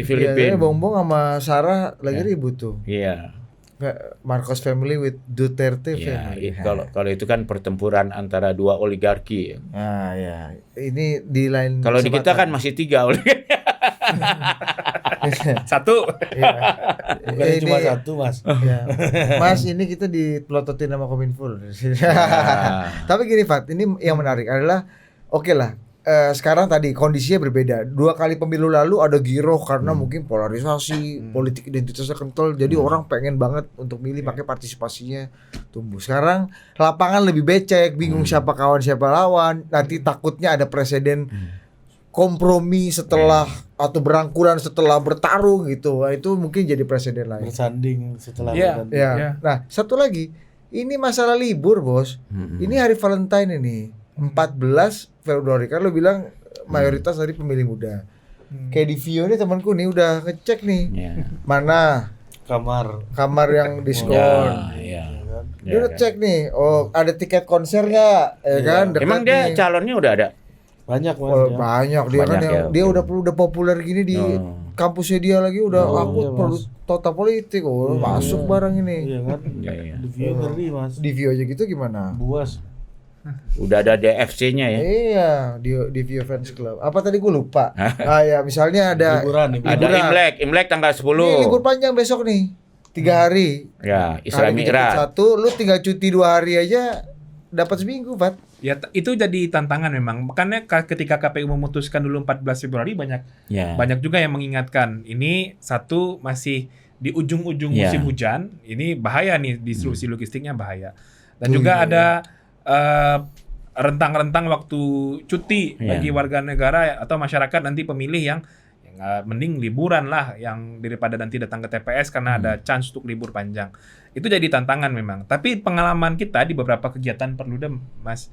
Filipina. Iya, Bongbong sama Sarah lagi ribut tuh. Iya. Marcos family with Duterte Ya, family. kalau itu kan pertempuran antara dua oligarki. Ya. Nah, ya. Ini di lain Kalau di kita kan masih 3 oligarki. Satu. Iya. Bukan cuma satu, Mas. Ya. Mas, ini kita dipelototin sama Kominfo. Tapi gini, Fat, ini yang menarik adalah oke lah. sekarang tadi kondisinya berbeda. 2 kali pemilu lalu ada giroh karena mungkin polarisasi, politik identitasnya kental. Jadi orang pengen banget untuk milih, pakai partisipasinya tumbuh. Sekarang lapangan lebih becek, bingung siapa kawan siapa lawan. Nanti takutnya ada presiden kompromi setelah atau berangkulan setelah bertarung gitu. Wah, itu mungkin jadi presiden lain. Bersanding setelah Iya. berganti. Ya. Ya. Nah, satu lagi, ini masalah libur, Bos. Ini hari Valentine ini, 14 Februari. Kan lo bilang mayoritas dari pemilih muda. Kayak di Vio nih temanku nih udah ngecek nih. Ya. Mana kamar yang diskon. Ya. Dia udah cek nih, oh ada tiket konser nggak? Kan? Deket Emang dia nih. calonnya udah ada? Banyak Oh, ya. banyak dia kan Banyak yang, ya, dia oke. udah populer gini di kampusnya dia lagi udah aku iya, perlu Mas. tota politik masuk barang ini. Iya kan? Iya. Di view ngeri Mas. Di Vio aja gitu gimana? Buas. Udah ada DFC-nya ya? Iya, di Vio Fans Club. Apa tadi gue lupa. Ah ya, misalnya ada Liburan. Ada Imlek tanggal 10. Ini libur panjang besok nih. 3 hari. Ya, Isra Hari dijemput Mi'raj. 1, lu tinggal cuti 2 hari aja dapat seminggu, Pat. Ya itu jadi tantangan memang. Makanya ketika KPU memutuskan dulu 14 Februari banyak Ya. juga yang mengingatkan ini satu masih di ujung-ujung Ya. musim hujan. Ini bahaya nih, disrupsi logistiknya bahaya. Dan Oh, juga iya. ada rentang-rentang waktu cuti Ya. bagi warga negara atau masyarakat nanti pemilih yang mending liburan lah yang daripada nanti datang ke TPS karena ada chance untuk libur panjang. Itu jadi tantangan memang. Tapi pengalaman kita di beberapa kegiatan Perludem, Mas,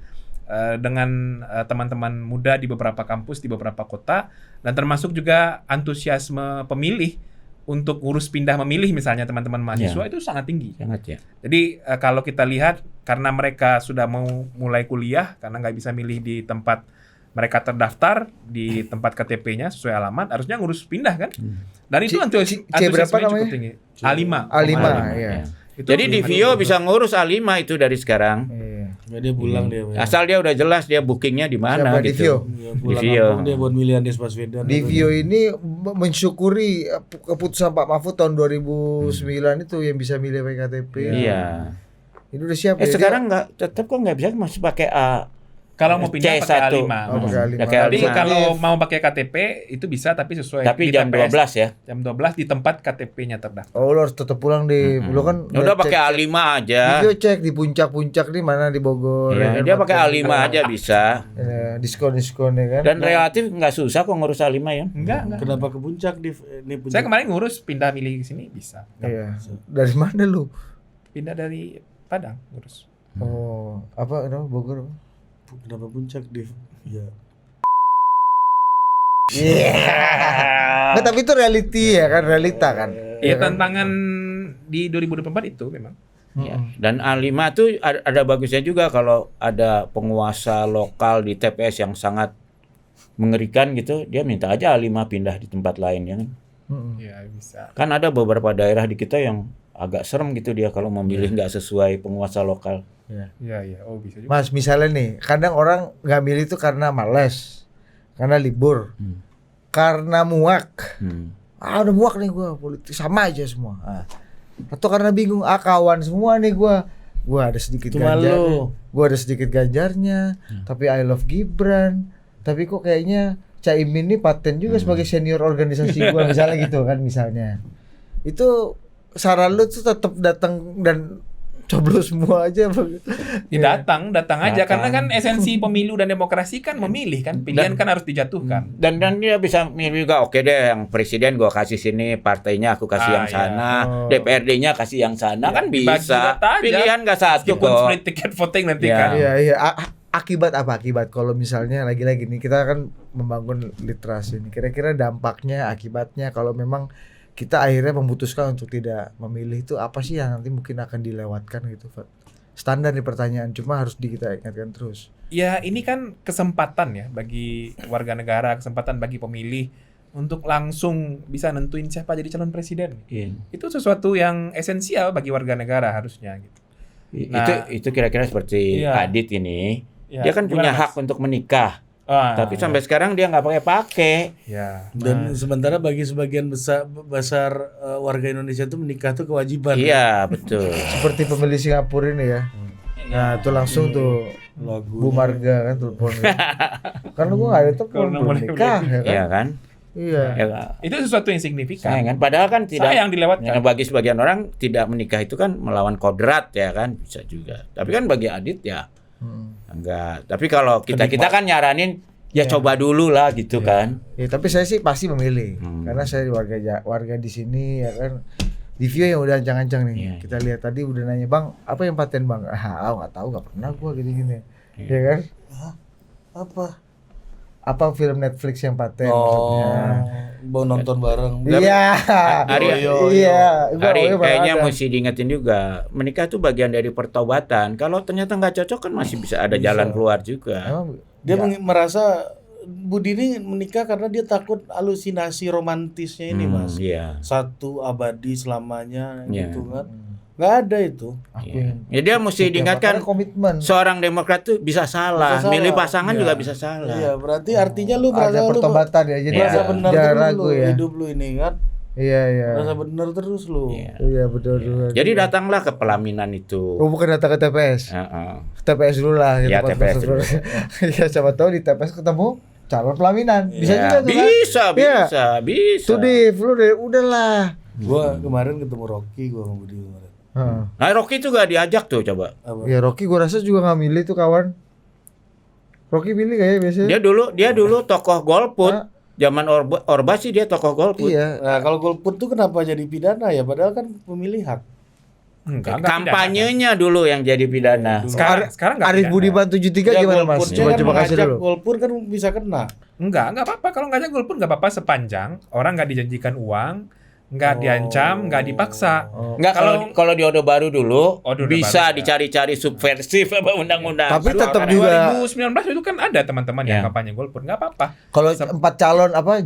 dengan teman-teman muda di beberapa kampus, di beberapa kota, dan termasuk juga antusiasme pemilih untuk ngurus pindah memilih misalnya teman-teman mahasiswa itu sangat tinggi. Sangat ya. Jadi kalau kita lihat karena mereka sudah mau mulai kuliah karena nggak bisa milih di tempat mereka terdaftar di tempat KTP-nya sesuai alamat, harusnya ngurus pindah kan? Dan itu C berapa antusiasmenya namanya? cukup tinggi. A5. A5 Kemarin, ya. Itu Jadi di ada- Vio bisa ngurus A5 itu dari sekarang. Iya. Ya dia pulang dia. Asal dia udah jelas dia bookingnya di mana Siapa? Di gitu. Vio? Dia pulang Di Vio. kampung dia buat milih Anies Baswedan. Di Vio ini mensyukuri keputusan Pak Mahfud tahun 2009 itu yang bisa milih PKTP. Iya. Ini udah siap ya. Sekarang nggak tetap kok nggak bisa masih pakai A. Kalau mau pindah pakai C1. A5. Oh, pakai A5. Pakai Tapi A5. kalau mau pakai KTP itu bisa tapi sesuai Tapi di jam TPS. 12 ya. Jam 12 di tempat KTP-nya terdaftar. Oh, lo harus tetap pulang di lo kan Udah cek- pakai A5 Di aja. Vio cek di puncak-puncak nih mana di Bogor. Iya, ya kan, dia pakai A5 aja bisa. Ya, diskon-diskon ya kan. Dan relatif nggak susah kok ngurus A5 ya. Enggak. Kenapa ke puncak di ini puncak? Saya kemarin ngurus pindah milih ke sini bisa. Iya. Dari mana lu? Pindah dari Padang ngurus. Oh, apa namanya Bogor? Kenapa puncak di ya. Nah, tapi itu reality ya kan, realita kan. Ya tantangan di 2024 itu memang. Ya. Dan A5 tuh ada bagusnya juga kalau ada penguasa lokal di TPS yang sangat mengerikan gitu, dia minta aja A5 pindah di tempat lain ya kan. Ya bisa. Kan ada beberapa daerah di kita yang agak serem gitu dia kalau memilih nggak sesuai penguasa lokal. Iya. Oh bisa juga. Mas, misalnya nih, kadang orang nggak milih itu karena males, karena libur, karena muak. Udah muak nih gua politik sama aja semua. Atau karena bingung, kawan semua nih gua ada sedikit Cuma ganjar, lu. gua ada sedikit ganjarnya, tapi I love Gibran, tapi kok kayaknya Caimin ini paten juga sebagai senior organisasi gua misalnya gitu kan misalnya. Itu saran lu tuh tetap datang dan coblos semua aja. Ya, datang aja karena kan esensi pemilu dan demokrasi kan memilih kan, pilihan kan harus dijatuhkan. Dan dia bisa milih juga, oke deh yang presiden gua kasih sini, partainya aku kasih yang iya. sana, DPRD-nya kasih yang sana kan Dibagi bisa. rata aja. Pilihan nggak satu Meskipun kok. split ticket voting nanti Ya. kan. Iya. Akibat apa? Akibat kalau misalnya lagi-lagi nih kita kan membangun literasi nih. Kira-kira dampaknya, akibatnya kalau memang kita akhirnya memutuskan untuk tidak memilih itu apa sih yang nanti mungkin akan dilewatkan gitu, Pak? Standar nih pertanyaan, cuma harus kita ingatkan terus. Ya ini kan kesempatan ya bagi warga negara, kesempatan bagi pemilih untuk langsung bisa nentuin siapa jadi calon presiden. Iya. Itu sesuatu yang esensial bagi warga negara harusnya gitu. Nah, Itu kira-kira seperti Iya. Adit ini. Ya, Dia kan punya gimana, hak untuk menikah. Mas? Tapi sampai sekarang dia nggak pakai. Ya. Dan sementara bagi sebagian besar warga Indonesia itu menikah tuh kewajiban. Iya, betul. Seperti pemilih Singapura ini ya. Nah, itu langsung tuh Lagu Bu Marga kan telepon. Kan gua enggak ada telepon Kalau belum nomornya nikah ya kan. Iya kan? Iya. Ya, Itu sesuatu yang signifikan. sayang kan? Padahal kan tidak. Sayang dilewatkan. Ya, bagi sebagian orang tidak menikah itu kan melawan kodrat ya kan, bisa juga. Tapi kan bagi Adit ya enggak. Tapi kalau kita kan nyaranin ya coba dulu lah gitu kan. Ya, tapi saya sih pasti memilih karena saya warga di sini ya kan. Di view yang udah ancang-ancang nih. Iya. Kita lihat tadi udah nanya, "Bang, apa yang paten, Bang?" Ah, enggak tahu, enggak pernah gua gini-gini. Ya kan? Apa film Netflix yang paten maksudnya? mau nonton bareng. Iya. Ari, Iya. Ari Gua kayaknya ada. mesti diingetin juga. Menikah itu bagian dari pertobatan. Kalau ternyata nggak cocok kan masih bisa ada jalan keluar juga. Emang Dia merasa Budi ini menikah karena dia takut halusinasi romantisnya ini, Mas. Iya. Satu abadi selamanya Iya. gitu kan. Nggak ada itu. aku Iya. yang Ya dia mesti diingatkan karena komitmen. seorang Demokrat tuh bisa salah, Bisa salah. milih pasangan Iya. juga bisa salah. Iya, berarti artinya lu Ada merasa lu pertobatan ya. Jadi Iya. merasa benar jangan terus ragu lu ya. hidup lu ini kan. Iya, iya. Merasa benar terus lu. Iya. Iya, betul. Jadi datanglah ke pelaminan itu. Oh, bukan datang ke TPS. Heeh. TPS dulu lah. Iya, tempat TPS masuk. Iya, siapa tahu di TPS ketemu calon pelaminan. Bisa Ya, juga tuh kan? bisa, Iya. bisa. Tuh Div, lu deh, udahlah. Gua kemarin ketemu Rocky gua sama Budi kemarin. Heeh. Nah, Rocky tuh gak diajak tuh coba. Apa? Ya Rocky gua rasa juga nggak milih tuh kawan. Rocky milih kayaknya biasanya. Dia dulu tokoh golput. Hah? Zaman Orba sih dia tokoh golput. Iya. Nah, kalau golput tuh kenapa jadi pidana ya? Padahal kan pemilih hak. Enggak Kampanyenya dulu yang jadi pidana. Sekarang enggak. Arif Budiman 73 gimana Mas? golputnya kan Coba kasih mengajak dulu. golput kan bisa kena. Enggak apa-apa. Kalau ngajak golput enggak apa-apa sepanjang orang enggak dijanjikan uang, enggak diancam, enggak dipaksa. Enggak, kalau di Orde Baru dulu Orde bisa Baru, ya. dicari-cari subversif apa undang-undang. Tapi Aduh, tetap ada- juga 2019 itu kan ada teman-teman yang Ya. kampanye golput, enggak apa-apa. kalau 4 calon empat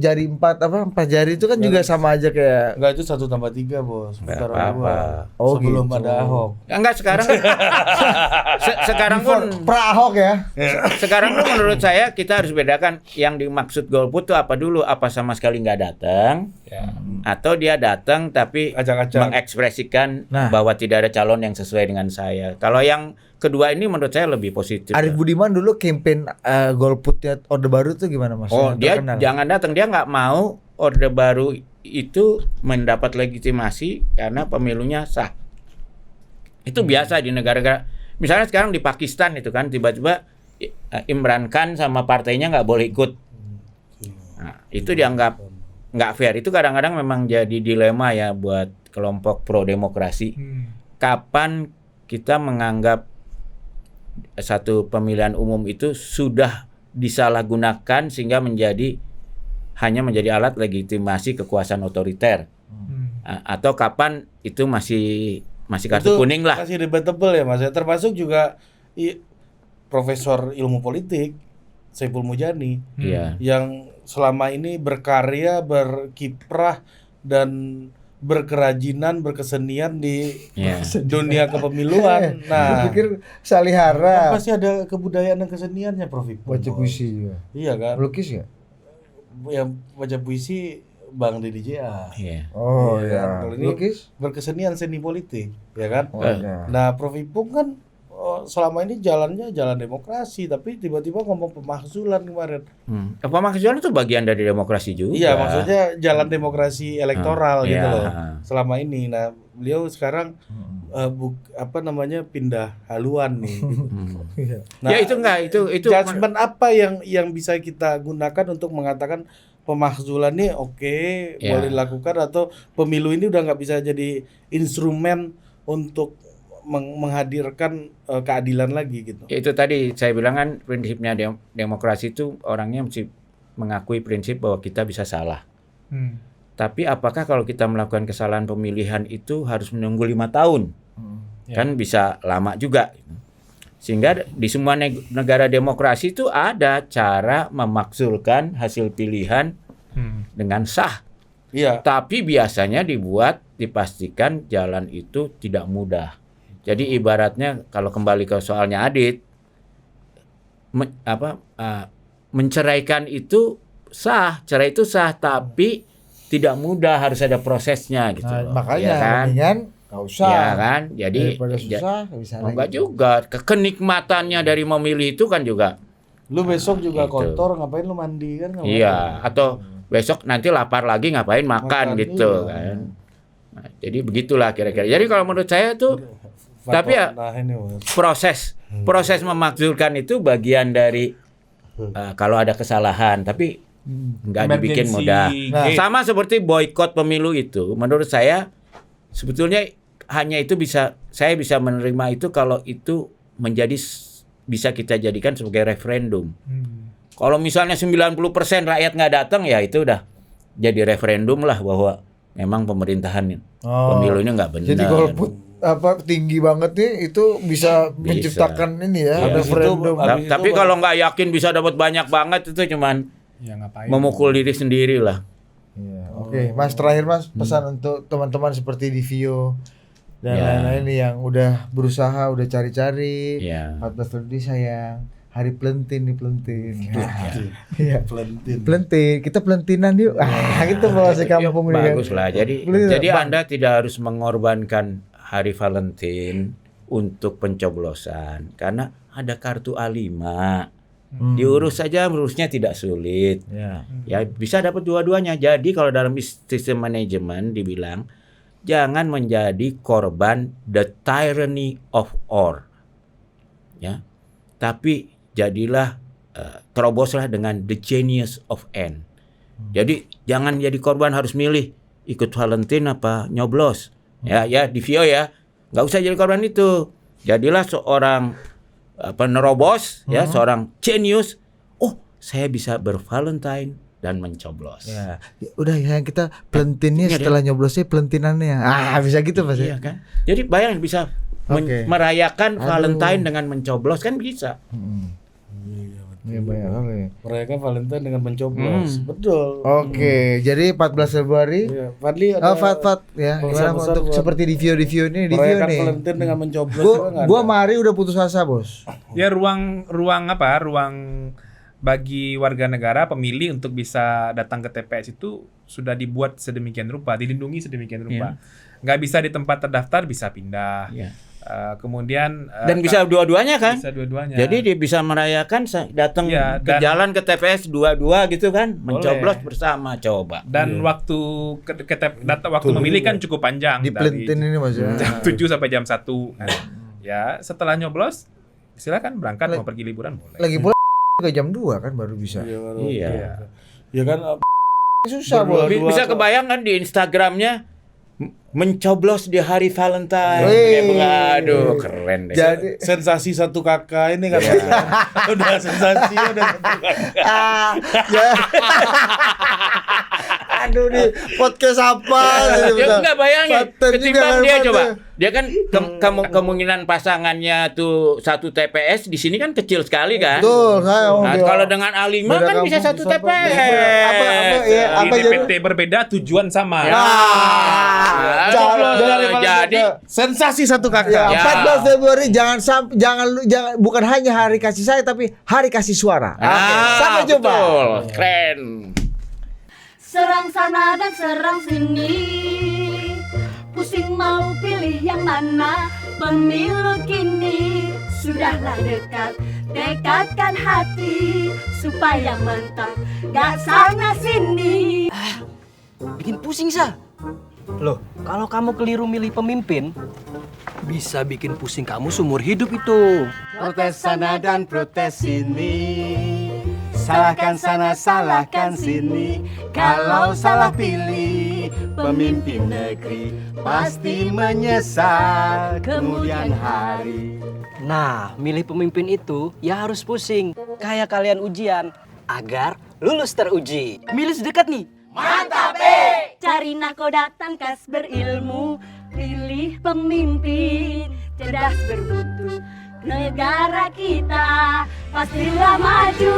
jari itu kan juga sama aja kayak Enggak, itu 1+3, Bos. Nggak Putaran apa-apa. dua. Oh, Sebelum gitu. ada Ahok. Enggak sekarang. Sekarang pun pra Ahok ya. sekarang pun menurut saya kita harus bedakan yang dimaksud golput itu apa dulu, apa sama sekali nggak datang Ya. atau dia datang tapi Acak-acak. mengekspresikan Nah. bahwa tidak ada calon yang sesuai dengan saya. Kalau yang kedua ini menurut saya lebih positif. Arif Budiman dulu campaign golputnya Orde Baru tuh gimana Mas? Oh, Yang dia terkenal. jangan datang, dia nggak mau Orde Baru itu mendapat legitimasi karena pemilunya sah. Itu biasa di negara-negara. Misalnya sekarang di Pakistan itu kan tiba-tiba Imran Khan sama partainya nggak boleh ikut. Nah, itu dianggap nggak fair. Itu kadang-kadang memang jadi dilema ya buat kelompok pro demokrasi. Kapan kita menganggap satu pemilihan umum itu sudah disalahgunakan sehingga hanya menjadi alat legitimasi kekuasaan otoriter. Atau kapan itu masih kartu Itu kuning lah. Masih debatable ya, Mas. Termasuk juga Profesor Ilmu Politik Saiful Mujani Iya. yang selama ini berkarya, berkiprah dan berkerajinan, berkesenian di Iya. dunia kepemiluan. Gue Nah, pikir salihara pasti ada kebudayaan dan keseniannya, Prof. Iqbal. baca puisi juga. Iya kan? Melukis ya? Yang baca puisi Bang Deddy JA. Iya. Oh Iya, ya. kalau ini Melukis? berkesenian seni politik, ya kan? Oh, ya. Nah, Prof. Ipung kan selama ini jalannya jalan demokrasi, tapi tiba-tiba ngomong pemakzulan kemarin. Pemakzulan itu bagian dari demokrasi juga. Iya, maksudnya jalan demokrasi elektoral gitu iya. loh. Selama ini, nah beliau sekarang pindah haluan nih. Gitu. Iya. Nah, Ya itu enggak, itu judgement apa yang bisa kita gunakan untuk mengatakan pemakzulan ini oke, Ya. boleh dilakukan, atau pemilu ini udah nggak bisa jadi instrumen untuk menghadirkan keadilan lagi gitu. itu tadi saya bilang kan prinsipnya demokrasi itu orangnya mesti mengakui prinsip bahwa kita bisa salah. Tapi apakah kalau kita melakukan kesalahan pemilihan itu harus menunggu 5 tahun? Kan bisa lama juga. Sehingga di semua negara demokrasi itu ada cara memakzulkan hasil pilihan dengan sah. Iya. Tapi biasanya dipastikan jalan itu tidak mudah. Jadi ibaratnya kalau kembali ke soalnya Adit, menceraikan itu sah, cerai itu sah, tapi tidak mudah, harus ada prosesnya gitu. Nah, loh. makanya Iya kan? mendingan Nggak usah. Ya kan? Jadi Daripada susah, bisa enggak lagi. juga. Kenikmatannya dari memilih itu kan juga. Lu besok juga Itu. kotor, ngapain lu mandi kan? Ngapain? Iya, atau besok nanti lapar lagi ngapain makan gitu iya. kan. Nah, jadi begitulah kira-kira. Jadi kalau menurut saya tuh tapi ya Nah ini Mas. proses memakzulkan itu bagian dari kalau ada kesalahan, tapi nggak dibikin Emergency mudah. gate. Sama seperti boykot pemilu itu, menurut saya sebetulnya hanya itu saya bisa menerima itu kalau itu bisa kita jadikan sebagai referendum. Kalau misalnya 90% rakyat nggak datang, ya itu udah jadi referendum lah bahwa memang pemerintahan pemilu ini nggak benar. Jadi golput tinggi banget nih itu bisa menciptakan ini ya Iya. referendum. Tapi kalau nggak yakin bisa dapat banyak banget itu cuman Ya ngapain? memukul diri sendiri lah. Iya, Oke, Mas terakhir Mas pesan untuk teman-teman seperti Divio dan Ya. lain-lain nih yang udah berusaha, udah cari-cari. Ya. 14 Februari sayang. Hari Pelentin nih Pelentin. Iya. Pelentin. Pelentin, kita pelentinan yuk. Gitu bahasa kampung ini kan. Bagus lah. Jadi Anda tidak harus mengorbankan Hari Valentine untuk pencoblosan karena ada kartu A5. Diurus saja, urusnya tidak sulit. Ya. Ya bisa dapat dua-duanya. Jadi kalau dalam sistem manajemen dibilang jangan menjadi korban the tyranny of or. Ya. Tapi jadilah teroboslah dengan the genius of n. Jadi jangan jadi korban harus milih ikut Valentine apa nyoblos. Ya Divio ya. Nggak usah jadi korban itu. Jadilah seorang penerobos ya, seorang genius. Oh, saya bisa bervalentine dan mencoblos. Ya, udah ya kita pelentinnya setelah nyoblosnya pelentinannya. Bisa gitu Mas. Iya kan? Jadi bayang bisa merayakan Valentine dengan mencoblos kan bisa. Iya banyak kali. Merayakan Valentine dengan mencoblos. Betul. Oke, jadi 14 Februari. Iya. Fadli ada Fat ya, gimana pesan-pesan untuk buat seperti Divio ini Divio merayakan nih. Valentine dengan mencoblos juga nggak Gua ada? Mari udah putus asa, Bos. Ya ruang bagi warga negara pemilih untuk bisa datang ke TPS itu sudah dibuat sedemikian rupa, dilindungi sedemikian rupa. Nggak bisa di tempat terdaftar, bisa pindah. Iya. Kemudian Dan bisa dua-duanya kan? bisa dua-duanya. Jadi dia bisa merayakan datang Iya, ke dan- jalan ke TPS dua-dua gitu kan, mencoblos Boleh. bersama coba. Dan waktu waktu memilih kan cukup panjang Di pelentin ini Mas ya. jam 7 sampai jam 1 kan. Ya, setelah nyoblos silakan berangkat mau pergi liburan boleh. Lagi pula ke jam 2 kan baru bisa. Iya, baru. Iya. Ya kan Susah, Berdua- Bos. Bisa kebayang kan di Instagramnya mencoblos di hari Valentine. Wih. Aduh, keren deh. Jadi sensasi satu kakak ini kan udah sensasi udah satu kakak. ya. Aduh nih podcast apa? Ya enggak bayangin. Paten juga Ketimbang kan, dia paten. coba. Dia kan kemungkinan pasangannya tuh satu TPS di sini kan kecil sekali kan. Betul, saya Nah, kalau dengan A5 Beda kan bisa kampung, satu bisa TPS. apa Di jadi? DPT berbeda tujuan sama. Jadi Sensasi satu kakak. Ya, Ya. 14 Februari jangan bukan hanya hari kasih sayang tapi hari kasih suara. Sampai jumpa. Betul. Keren. Serang sana dan serang sini, pusing mau pilih yang mana. Pemilu kini sudahlah dekat, dekatkan hati supaya mantap, gak sana sini. Bikin pusing, Sa. Loh, kalau kamu keliru milih pemimpin, bisa bikin pusing kamu seumur hidup itu. Protes sana dan protes sini, salahkan sana, salahkan sini. Kalau salah pilih pemimpin negeri, pasti menyesal kemudian hari. Nah, milih pemimpin itu ya harus pusing. Kayak kalian ujian, agar lulus teruji. Milih sedekat nih. Cari nakoda tangkas berilmu, pilih pemimpin cerdas bermutu. Negara kita pastilah maju.